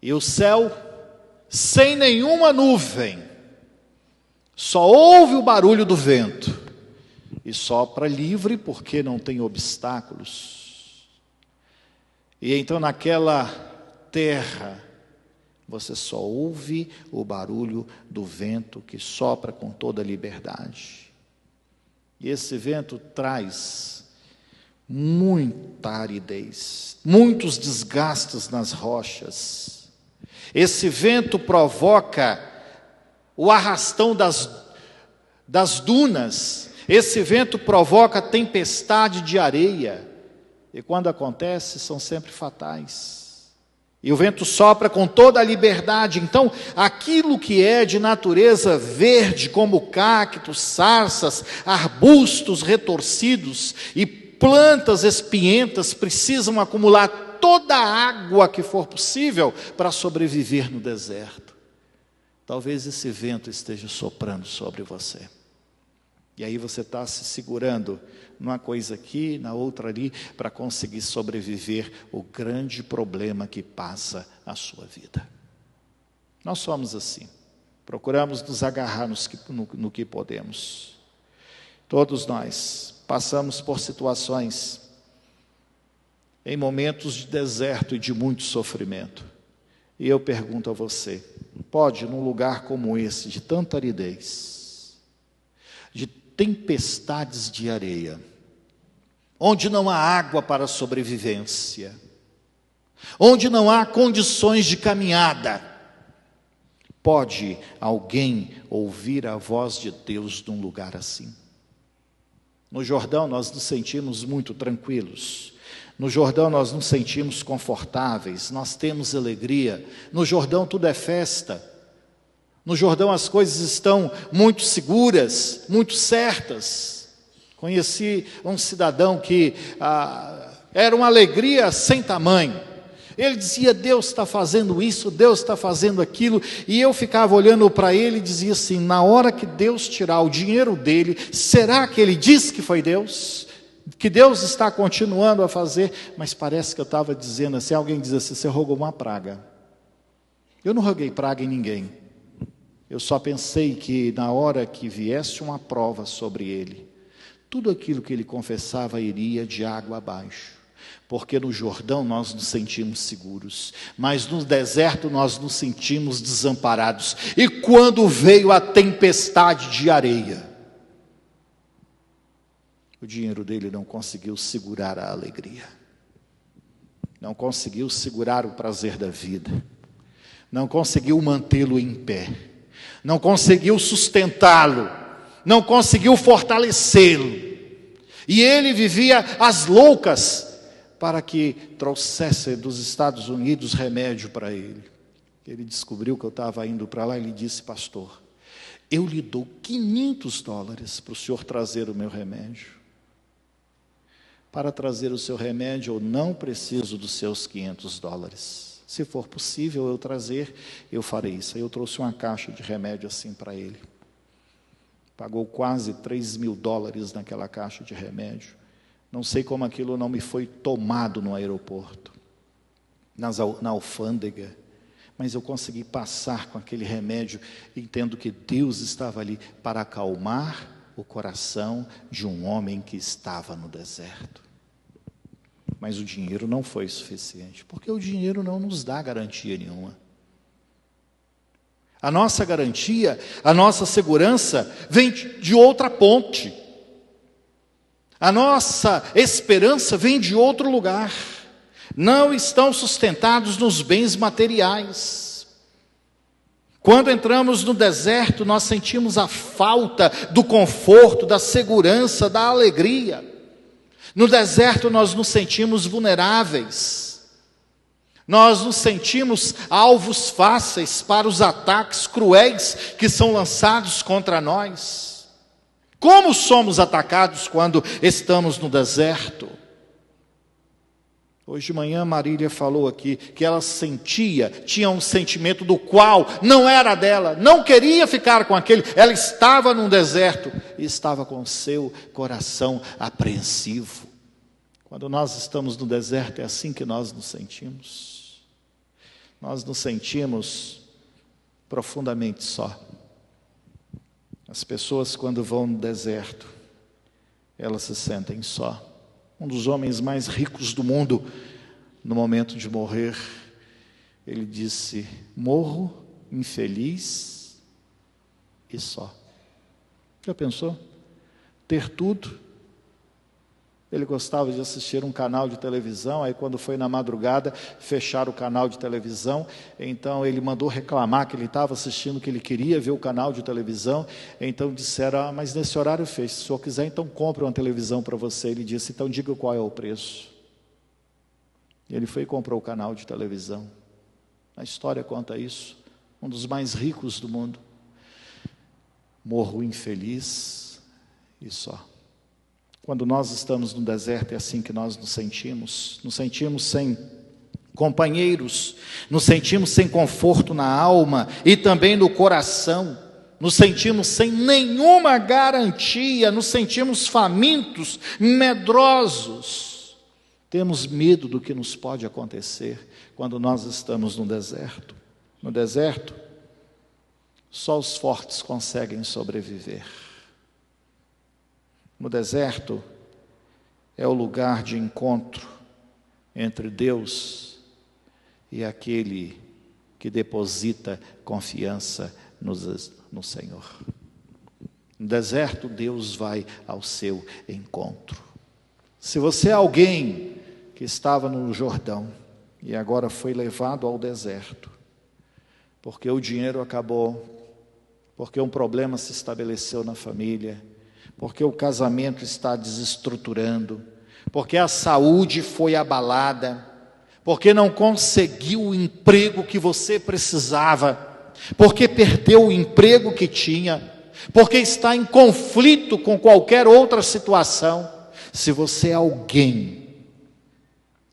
E o céu, sem nenhuma nuvem, só ouve o barulho do vento. E sopra livre porque não tem obstáculos. E então naquela terra, você só ouve o barulho do vento que sopra com toda liberdade. E esse vento traz muita aridez, muitos desgastes nas rochas. Esse vento provoca o arrastão das dunas. Esse vento provoca tempestade de areia. E quando acontece, são sempre fatais. E o vento sopra com toda a liberdade. Então, aquilo que é de natureza verde, como cactos, sarças, arbustos retorcidos e plantas espinhentas, precisam acumular toda a água que for possível para sobreviver no deserto. Talvez esse vento esteja soprando sobre você. E aí você está se segurando numa coisa aqui, na outra ali, para conseguir sobreviver o grande problema que passa a sua vida. Nós somos assim. Procuramos nos agarrar no que podemos. Todos nós passamos por situações, em momentos de deserto e de muito sofrimento. E eu pergunto a você, pode, num lugar como esse, de tanta aridez, de tempestades de areia, onde não há água para sobrevivência, onde não há condições de caminhada, pode alguém ouvir a voz de Deus num lugar assim? No Jordão nós nos sentimos muito tranquilos. No Jordão nós nos sentimos confortáveis, nós temos alegria. No Jordão tudo é festa. No Jordão as coisas estão muito seguras, muito certas. Conheci um cidadão que era uma alegria sem tamanho. Ele dizia, Deus está fazendo isso, Deus está fazendo aquilo. E eu ficava olhando para ele e dizia assim, na hora que Deus tirar o dinheiro dele, será que ele disse que foi Deus? Que Deus está continuando a fazer? Mas parece que eu estava dizendo assim, alguém diz assim, você rogou uma praga. Eu não roguei praga em ninguém. Eu só pensei que na hora que viesse uma prova sobre ele, tudo aquilo que ele confessava iria de água abaixo. Porque no Jordão nós nos sentimos seguros, mas no deserto nós nos sentimos desamparados. E quando veio a tempestade de areia, o dinheiro dele não conseguiu segurar a alegria, não conseguiu segurar o prazer da vida, não conseguiu mantê-lo em pé, não conseguiu sustentá-lo, não conseguiu fortalecê-lo. E ele vivia às loucas para que trouxesse dos Estados Unidos remédio para ele. Ele descobriu que eu estava indo para lá e ele disse, pastor, eu lhe dou $500 para o senhor trazer o meu remédio. Para trazer o seu remédio, eu não preciso dos seus $500. Se for possível eu trazer, eu farei isso. Aí eu trouxe uma caixa de remédio assim para ele. Pagou quase $3.000 naquela caixa de remédio. Não sei como aquilo não me foi tomado no aeroporto, na alfândega, mas eu consegui passar com aquele remédio, entendo que Deus estava ali para acalmar o coração de um homem que estava no deserto. Mas o dinheiro não foi suficiente, porque o dinheiro não nos dá garantia nenhuma. A nossa garantia, a nossa segurança vem de outra ponte. A nossa esperança vem de outro lugar. Não estão sustentados nos bens materiais. Quando entramos no deserto, nós sentimos a falta do conforto, da segurança, da alegria. No deserto nós nos sentimos vulneráveis. Nós nos sentimos alvos fáceis para os ataques cruéis que são lançados contra nós. Como somos atacados quando estamos no deserto? Hoje de manhã Marília falou aqui que ela tinha um sentimento do qual não era dela, não queria ficar com aquele, ela estava num deserto e estava com seu coração apreensivo. Quando nós estamos no deserto é assim que nós nos sentimos. Nós nos sentimos profundamente só. As pessoas quando vão no deserto, elas se sentem só. Um dos homens mais ricos do mundo, no momento de morrer, ele disse: morro infeliz e só. Já pensou? Ter tudo. Ele gostava de assistir um canal de televisão, aí quando foi na madrugada, fecharam o canal de televisão, então ele mandou reclamar que ele estava assistindo, que ele queria ver o canal de televisão, então disseram: mas nesse horário fez, se o senhor quiser, então compre uma televisão para você. Ele disse: então diga qual é o preço. Ele foi e comprou o canal de televisão. A história conta isso, um dos mais ricos do mundo. Morro infeliz e só. Quando nós estamos no deserto é assim que nós nos sentimos sem companheiros, nos sentimos sem conforto na alma e também no coração, nos sentimos sem nenhuma garantia, nos sentimos famintos, medrosos, temos medo do que nos pode acontecer quando nós estamos no deserto. No deserto, só os fortes conseguem sobreviver. No deserto é o lugar de encontro entre Deus e aquele que deposita confiança no Senhor. No deserto, Deus vai ao seu encontro. Se você é alguém que estava no Jordão e agora foi levado ao deserto, porque o dinheiro acabou, porque um problema se estabeleceu na família, porque o casamento está desestruturando, porque a saúde foi abalada, porque não conseguiu o emprego que você precisava, porque perdeu o emprego que tinha, porque está em conflito com qualquer outra situação. Se você é alguém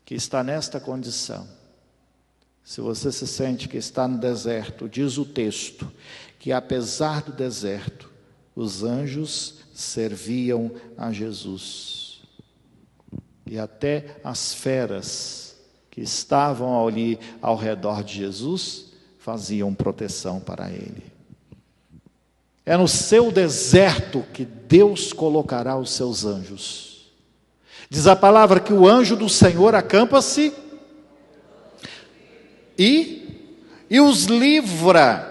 que está nesta condição, se você se sente que está no deserto, diz o texto, que apesar do deserto, os anjos serviam a Jesus. E até as feras que estavam ali ao redor de Jesus faziam proteção para ele. É no seu deserto que Deus colocará os seus anjos. Diz a palavra que o anjo do Senhor acampa-se e os livra.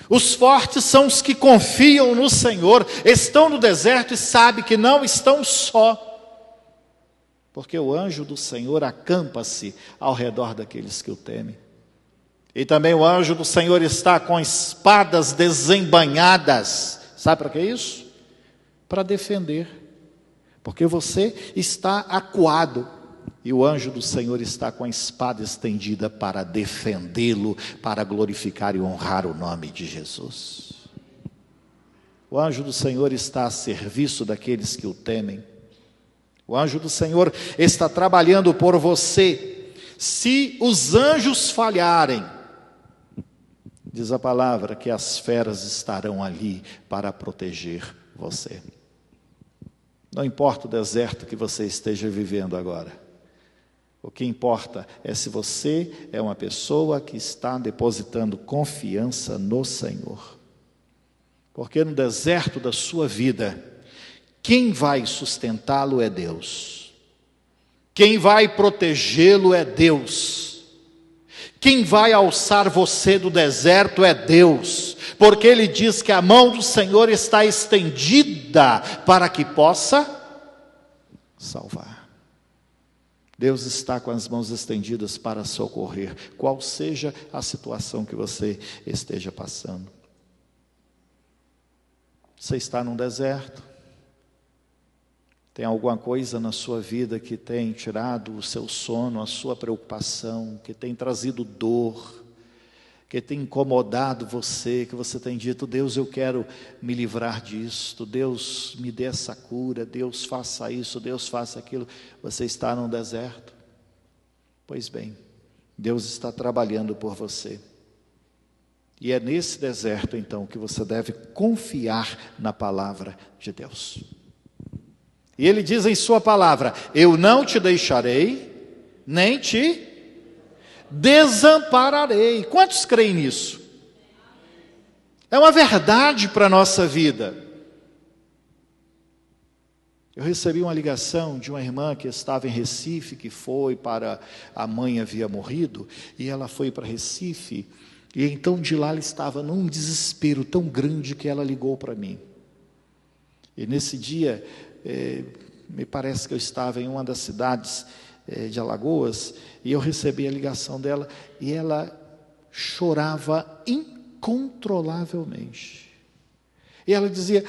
Os fortes são os que confiam no Senhor, estão no deserto e sabem que não estão só, porque o anjo do Senhor acampa-se ao redor daqueles que o temem. E também o anjo do Senhor está com espadas desembainhadas. Sabe para que isso? Para defender, porque você está acuado. E o anjo do Senhor está com a espada estendida para defendê-lo, para glorificar e honrar o nome de Jesus. O anjo do Senhor está a serviço daqueles que o temem. O anjo do Senhor está trabalhando por você. Se os anjos falharem, diz a palavra que as feras estarão ali para proteger você. Não importa o deserto que você esteja vivendo agora. O que importa é se você é uma pessoa que está depositando confiança no Senhor. Porque no deserto da sua vida, quem vai sustentá-lo é Deus. Quem vai protegê-lo é Deus. Quem vai alçar você do deserto é Deus, porque Ele diz que a mão do Senhor está estendida para que possa salvar. Deus está com as mãos estendidas para socorrer, qual seja a situação que você esteja passando. Você está num deserto, tem alguma coisa na sua vida que tem tirado o seu sono, a sua preocupação, que tem trazido dor, que tem incomodado você, que você tem dito: Deus, eu quero me livrar disto, Deus me dê essa cura, Deus faça isso, Deus faça aquilo. Você está num deserto? Pois bem, Deus está trabalhando por você. E é nesse deserto então que você deve confiar na palavra de Deus. E Ele diz em sua palavra: eu não te deixarei, nem te desampararei. Quantos creem nisso? É uma verdade para a nossa vida. Eu recebi uma ligação de uma irmã que estava em Recife, que foi para... a mãe havia morrido, e ela foi para Recife, e então de lá ela estava num desespero tão grande que ela ligou para mim. E nesse dia, me parece que eu estava em uma das cidades de Alagoas, e eu recebi a ligação dela, e ela chorava incontrolavelmente. E ela dizia,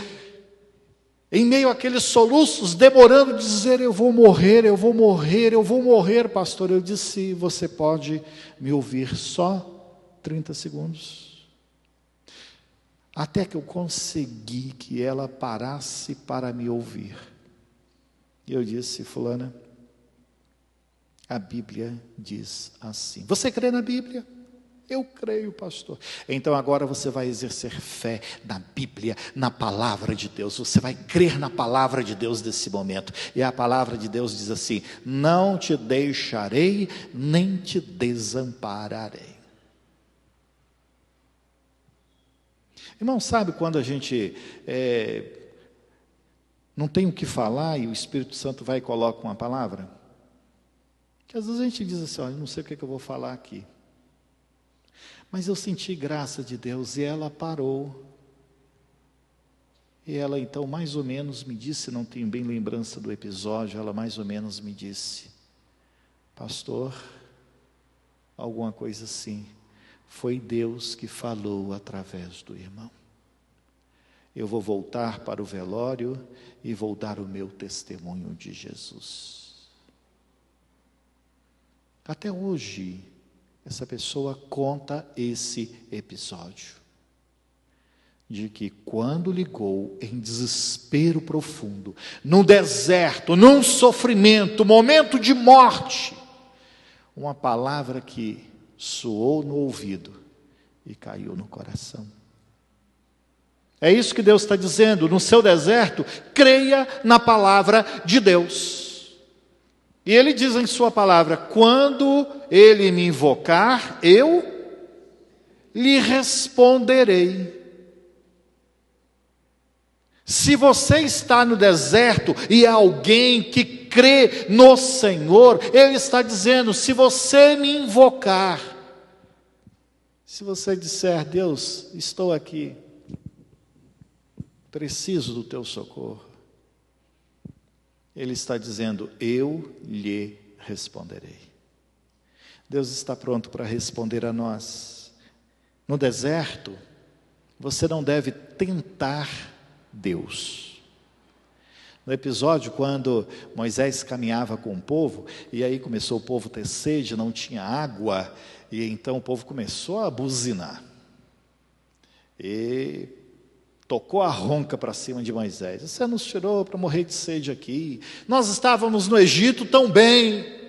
em meio àqueles soluços, demorando, dizer: eu vou morrer, eu vou morrer, eu vou morrer, pastor. Eu disse: você pode me ouvir só 30 segundos? Até que eu consegui que ela parasse para me ouvir. E eu disse: fulana, a Bíblia diz assim. Você crê na Bíblia? Eu creio, pastor. Então agora você vai exercer fé na Bíblia, na palavra de Deus. Você vai crer na palavra de Deus nesse momento. E a palavra de Deus diz assim: não te deixarei, nem te desampararei. Irmão, sabe quando a gente não tem o que falar e o Espírito Santo vai e coloca uma palavra? Que às vezes a gente diz assim: olha, não sei o que eu vou falar aqui. Mas eu senti graça de Deus, e ela parou. E ela então mais ou menos me disse, não tenho bem lembrança do episódio, ela mais ou menos me disse: pastor, alguma coisa assim, foi Deus que falou através do irmão. Eu vou voltar para o velório e vou dar o meu testemunho de Jesus. Até hoje, essa pessoa conta esse episódio, de que quando ligou em desespero profundo, no deserto, num sofrimento, momento de morte, uma palavra que soou no ouvido e caiu no coração. É isso que Deus está dizendo: no seu deserto, creia na palavra de Deus. E Ele diz em sua palavra: quando ele me invocar, eu lhe responderei. Se você está no deserto e é alguém que crê no Senhor, Ele está dizendo: se você me invocar, se você disser: Deus, estou aqui, preciso do teu socorro, Ele está dizendo: eu lhe responderei. Deus está pronto para responder a nós. No deserto, você não deve tentar Deus. No episódio, quando Moisés caminhava com o povo, e aí começou o povo a ter sede, não tinha água, e então o povo começou a buzinar. E tocou a ronca para cima de Moisés: você nos tirou para morrer de sede aqui, nós estávamos no Egito tão bem.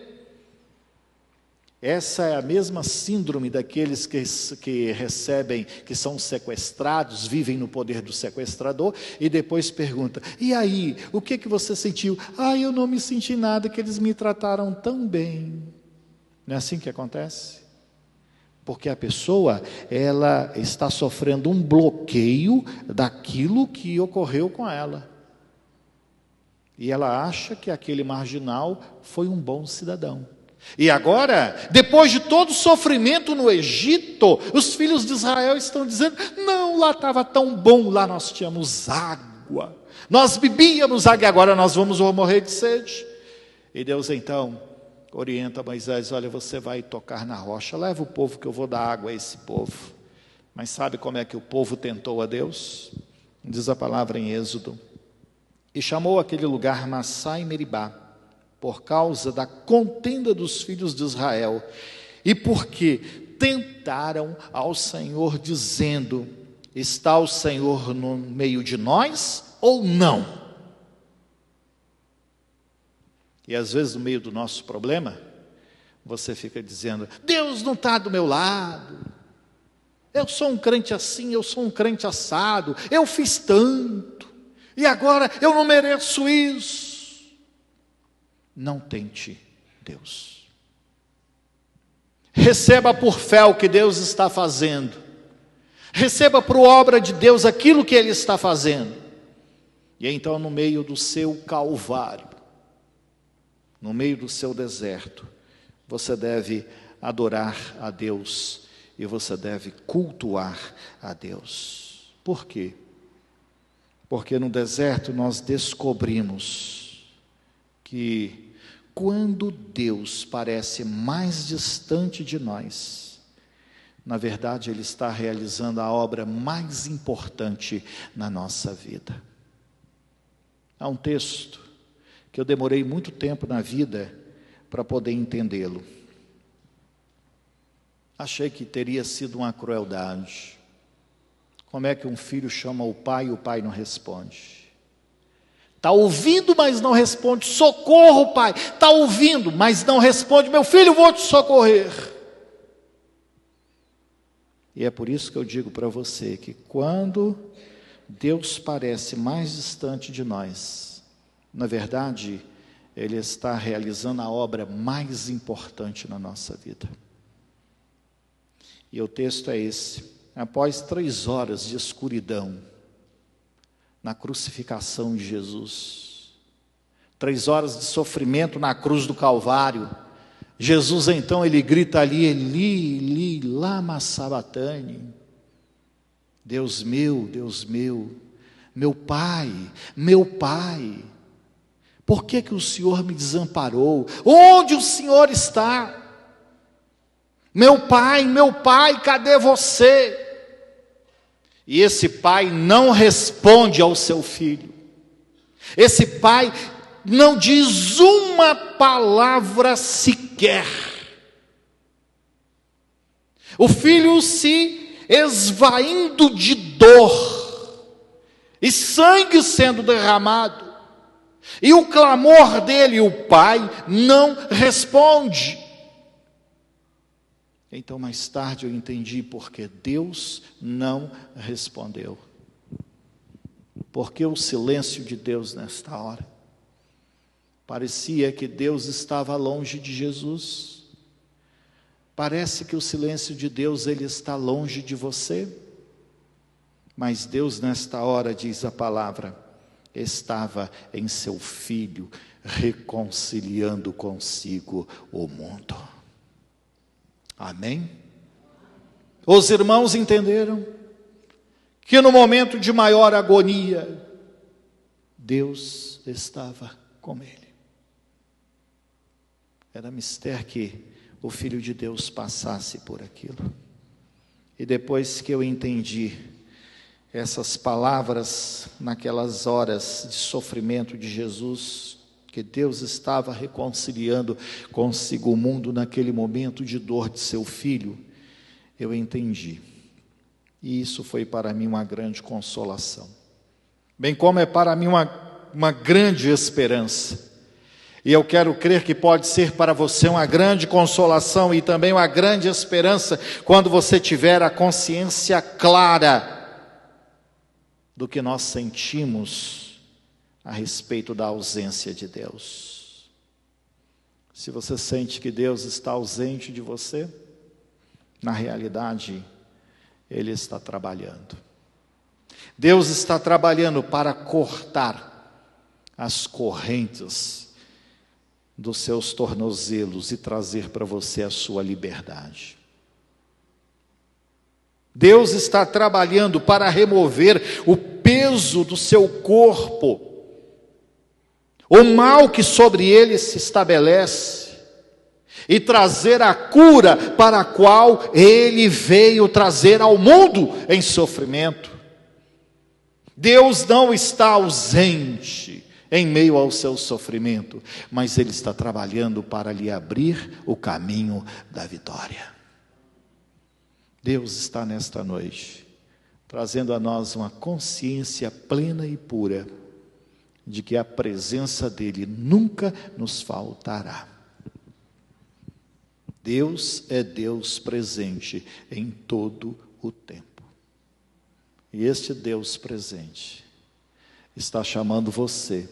Essa é a mesma síndrome daqueles que recebem, que são sequestrados, vivem no poder do sequestrador, e depois pergunta: e aí, o que você sentiu? Eu não me senti nada, que eles me trataram tão bem. Não é assim que acontece? Porque a pessoa, ela está sofrendo um bloqueio daquilo que ocorreu com ela. E ela acha que aquele marginal foi um bom cidadão. E agora, depois de todo o sofrimento no Egito, os filhos de Israel estão dizendo: não, lá estava tão bom, lá nós tínhamos água, nós bebíamos água, e agora nós vamos morrer de sede. E Deus então orienta Moisés: olha, você vai tocar na rocha, leva o povo que eu vou dar água a esse povo. Mas sabe como é que o povo tentou a Deus? Diz a palavra em Êxodo: e chamou aquele lugar Massá e Meribá, por causa da contenda dos filhos de Israel, e porque tentaram ao Senhor, dizendo: está o Senhor no meio de nós ou não? E às vezes no meio do nosso problema, você fica dizendo: Deus não está do meu lado, eu sou um crente assim, eu sou um crente assado, eu fiz tanto, e agora eu não mereço isso. Não tente Deus. Receba por fé o que Deus está fazendo. Receba por obra de Deus aquilo que Ele está fazendo. E então, no meio do seu calvário, no meio do seu deserto, você deve adorar a Deus e você deve cultuar a Deus. Por quê? Porque no deserto nós descobrimos que quando Deus parece mais distante de nós, na verdade Ele está realizando a obra mais importante na nossa vida. Há um texto que eu demorei muito tempo na vida para poder entendê-lo. Achei que teria sido uma crueldade. Como é que um filho chama o pai e o pai não responde? Está ouvindo, mas não responde. Socorro, pai. Está ouvindo, mas não responde. Meu filho, vou te socorrer. E é por isso que eu digo para você que quando Deus parece mais distante de nós, na verdade, Ele está realizando a obra mais importante na nossa vida. E o texto é esse: após 3 horas de escuridão, na crucificação de Jesus, 3 horas de sofrimento na cruz do Calvário, Jesus então ele grita ali: Eli, Eli, lama sabatani. Deus meu, meu Pai, por que o Senhor me desamparou? Onde o Senhor está? Meu pai, cadê você? E esse pai não responde ao seu filho. Esse pai não diz uma palavra sequer. O filho se esvaindo de dor, e sangue sendo derramado, e o clamor dele, o pai não responde. Então mais tarde eu entendi porque Deus não respondeu. Porque o silêncio de Deus nesta hora? Parecia que Deus estava longe de Jesus. Parece que o silêncio de Deus, ele está longe de você. Mas Deus nesta hora, diz a palavra, estava em seu Filho, reconciliando consigo o mundo. Amém? Os irmãos entenderam que no momento de maior agonia, Deus estava com ele. Era mister que o Filho de Deus passasse por aquilo. E depois que eu entendi essas palavras, naquelas horas de sofrimento de Jesus, que Deus estava reconciliando consigo o mundo naquele momento de dor de seu Filho, eu entendi. E isso foi para mim uma grande consolação. Bem como é para mim uma grande esperança. E eu quero crer que pode ser para você uma grande consolação e também uma grande esperança quando você tiver a consciência clara do que nós sentimos a respeito da ausência de Deus. Se você sente que Deus está ausente de você, na realidade, Ele está trabalhando. Deus está trabalhando para cortar as correntes dos seus tornozelos e trazer para você a sua liberdade. Deus está trabalhando para remover o peso do seu corpo, o mal que sobre ele se estabelece, e trazer a cura para a qual ele veio trazer ao mundo em sofrimento. Deus não está ausente em meio ao seu sofrimento, mas ele está trabalhando para lhe abrir o caminho da vitória. Deus está nesta noite trazendo a nós uma consciência plena e pura de que a presença dele nunca nos faltará. Deus é Deus presente em todo o tempo. E este Deus presente está chamando você.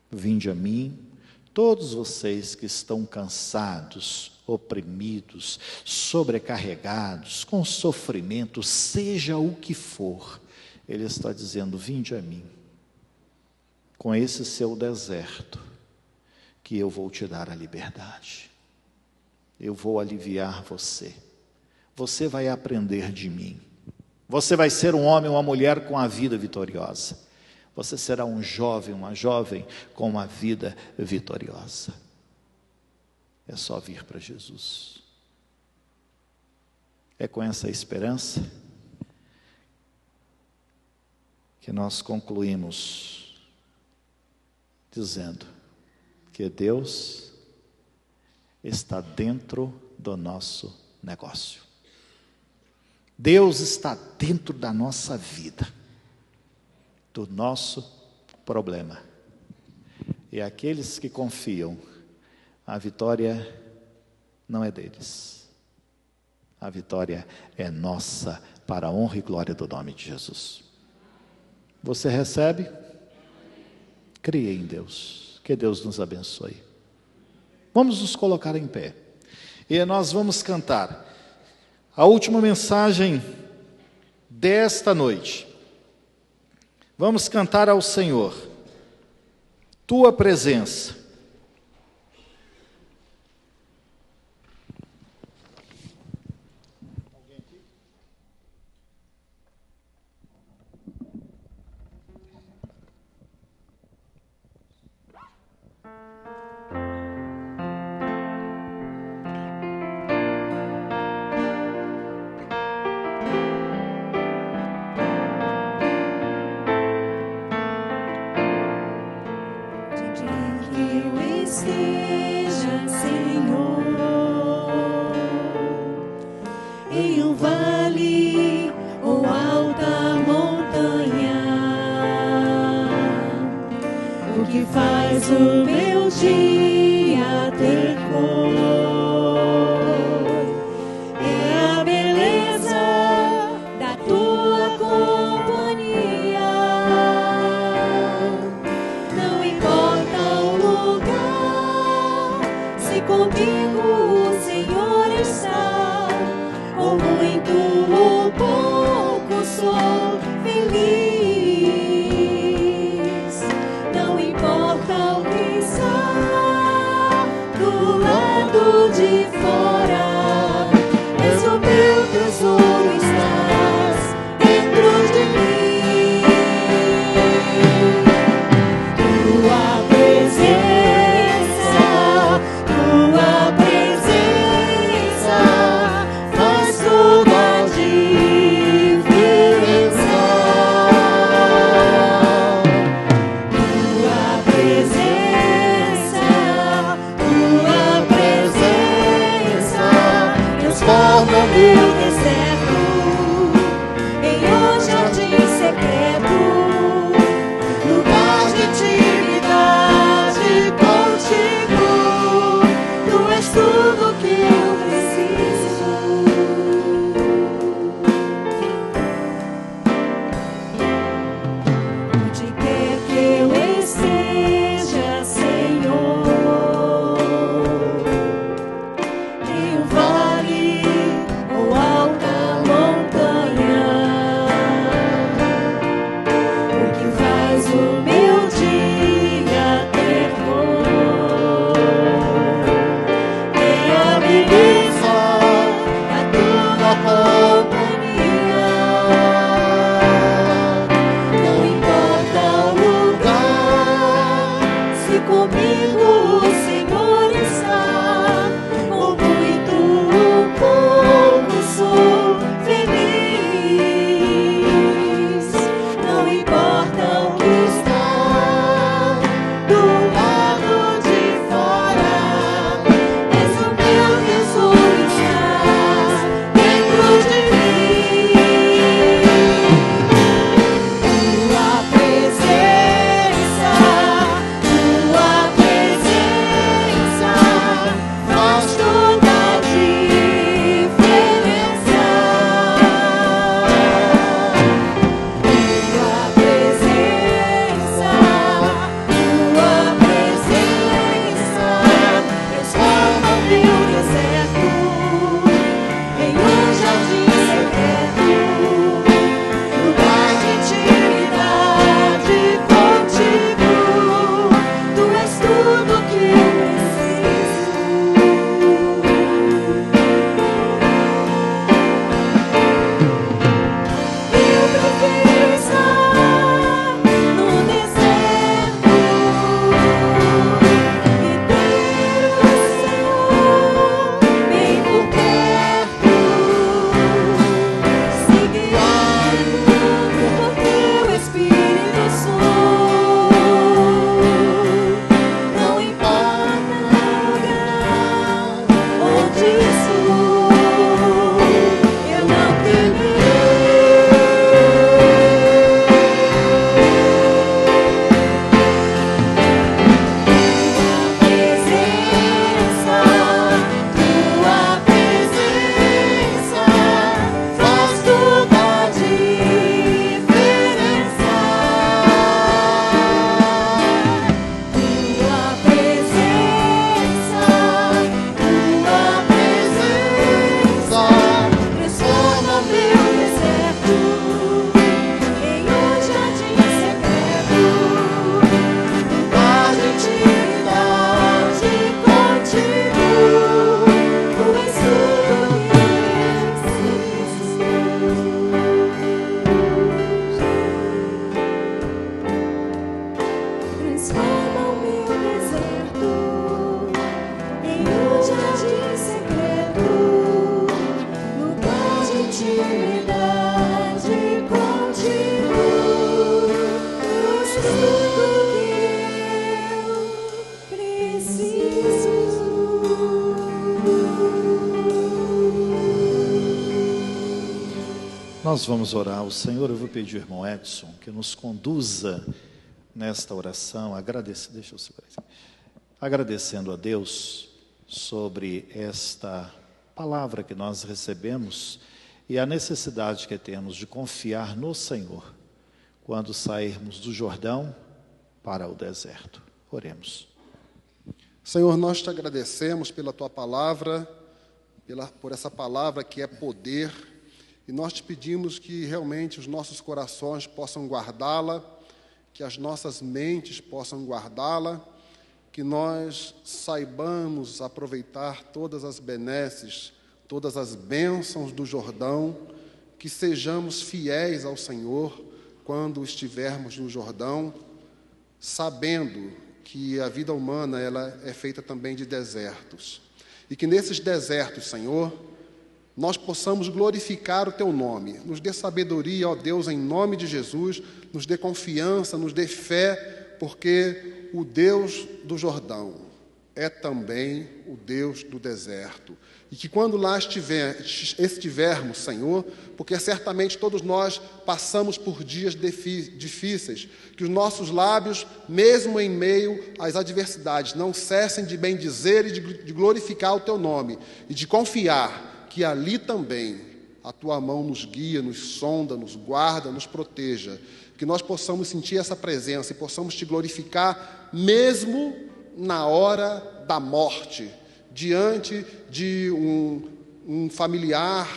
Vinde a mim, todos vocês que estão cansados, oprimidos, sobrecarregados, com sofrimento, seja o que for. Ele está dizendo, vinde a mim, com esse seu deserto, que eu vou te dar a liberdade. Eu vou aliviar você. Você vai aprender de mim. Você vai ser um homem ou uma mulher com a vida vitoriosa. Você será um jovem, uma jovem com uma vida vitoriosa. É só vir para Jesus. É com essa esperança que nós concluímos dizendo que Deus está dentro do nosso negócio. Deus está dentro da nossa vida, do nosso problema. E aqueles que confiam, a vitória não é deles. A vitória é nossa, para a honra e glória do nome de Jesus. Você recebe? Crie em Deus. Que Deus nos abençoe. Vamos nos colocar em pé. E nós vamos cantar a última mensagem desta noite. Vamos cantar ao Senhor, tua presença. O meu dia ter cor é a beleza da tua companhia. Não importa o lugar, se comigo o Senhor está, ou muito ou pouco sou feliz. De fora, és o meu tesouro, estás dentro de mim. Tua presença faz toda a diferença. Nós vamos orar ao Senhor. Eu vou pedir ao irmão Edson que nos conduza nesta oração, agradecendo a Deus sobre esta palavra que nós recebemos e a necessidade que temos de confiar no Senhor quando sairmos do Jordão para o deserto. Oremos. Senhor, nós te agradecemos pela tua palavra, por essa palavra que é poder, e nós te pedimos que realmente os nossos corações possam guardá-la, que as nossas mentes possam guardá-la, que nós saibamos aproveitar todas as benesses, todas as bênçãos do Jordão, que sejamos fiéis ao Senhor quando estivermos no Jordão, sabendo que a vida humana ela é feita também de desertos. E que nesses desertos, Senhor, nós possamos glorificar o Teu nome. Nos dê sabedoria, ó Deus, em nome de Jesus, nos dê confiança, nos dê fé, porque o Deus do Jordão é também o Deus do deserto. E que quando lá estivermos, Senhor, porque certamente todos nós passamos por dias difíceis, que os nossos lábios, mesmo em meio às adversidades, não cessem de bendizer e de glorificar o Teu nome, e de confiar que ali também a Tua mão nos guia, nos sonda, nos guarda, nos proteja, que nós possamos sentir essa presença e possamos Te glorificar mesmo na hora da morte, diante de um familiar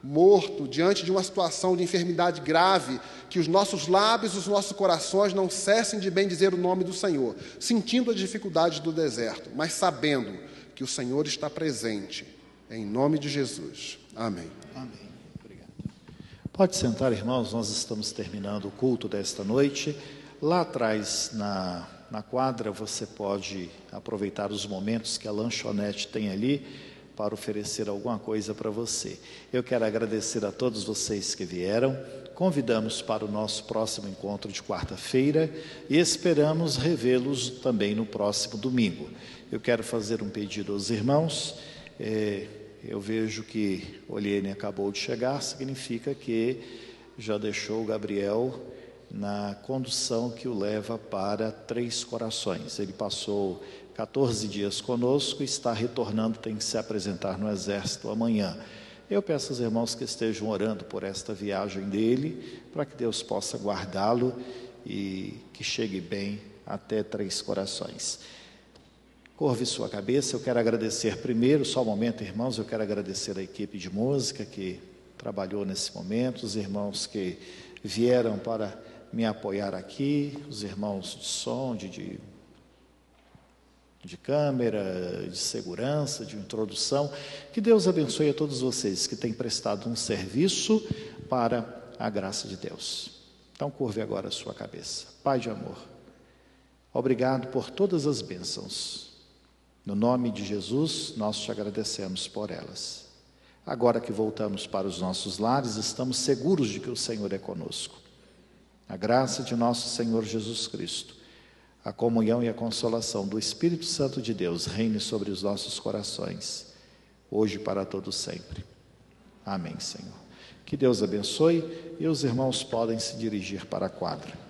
morto, diante de uma situação de enfermidade grave, que os nossos lábios, os nossos corações não cessem de bendizer o nome do Senhor, sentindo as dificuldades do deserto, mas sabendo que o Senhor está presente, em nome de Jesus. Amém. Amém. Obrigado. Pode sentar, irmãos, nós estamos terminando o culto desta noite. Lá atrás, na quadra, você pode aproveitar os momentos que a lanchonete tem ali para oferecer alguma coisa para você. Eu quero agradecer a todos vocês que vieram, convidamos para o nosso próximo encontro de quarta-feira e esperamos revê-los também no próximo domingo. Eu quero fazer um pedido aos irmãos. Eu vejo que Oliene acabou de chegar, significa que já deixou o Gabriel na condução que o leva para Três Corações. Ele passou 14 dias conosco e está retornando, tem que se apresentar no Exército amanhã. Eu peço aos irmãos que estejam orando por esta viagem dele, para que Deus possa guardá-lo e que chegue bem até Três Corações. Curve sua cabeça. Eu quero agradecer primeiro, só um momento, irmãos, eu quero agradecer a equipe de música que trabalhou nesse momento, os irmãos que vieram para me apoiar aqui, os irmãos de som, de câmera, de segurança, de introdução. Que Deus abençoe a todos vocês que têm prestado um serviço para a graça de Deus. Então curve agora a sua cabeça. Pai de amor, obrigado por todas as bênçãos. No nome de Jesus, nós te agradecemos por elas. Agora que voltamos para os nossos lares, estamos seguros de que o Senhor é conosco. A graça de nosso Senhor Jesus Cristo, a comunhão e a consolação do Espírito Santo de Deus reine sobre os nossos corações, hoje e para todo sempre. Amém, Senhor. Que Deus abençoe e os irmãos podem se dirigir para a quadra.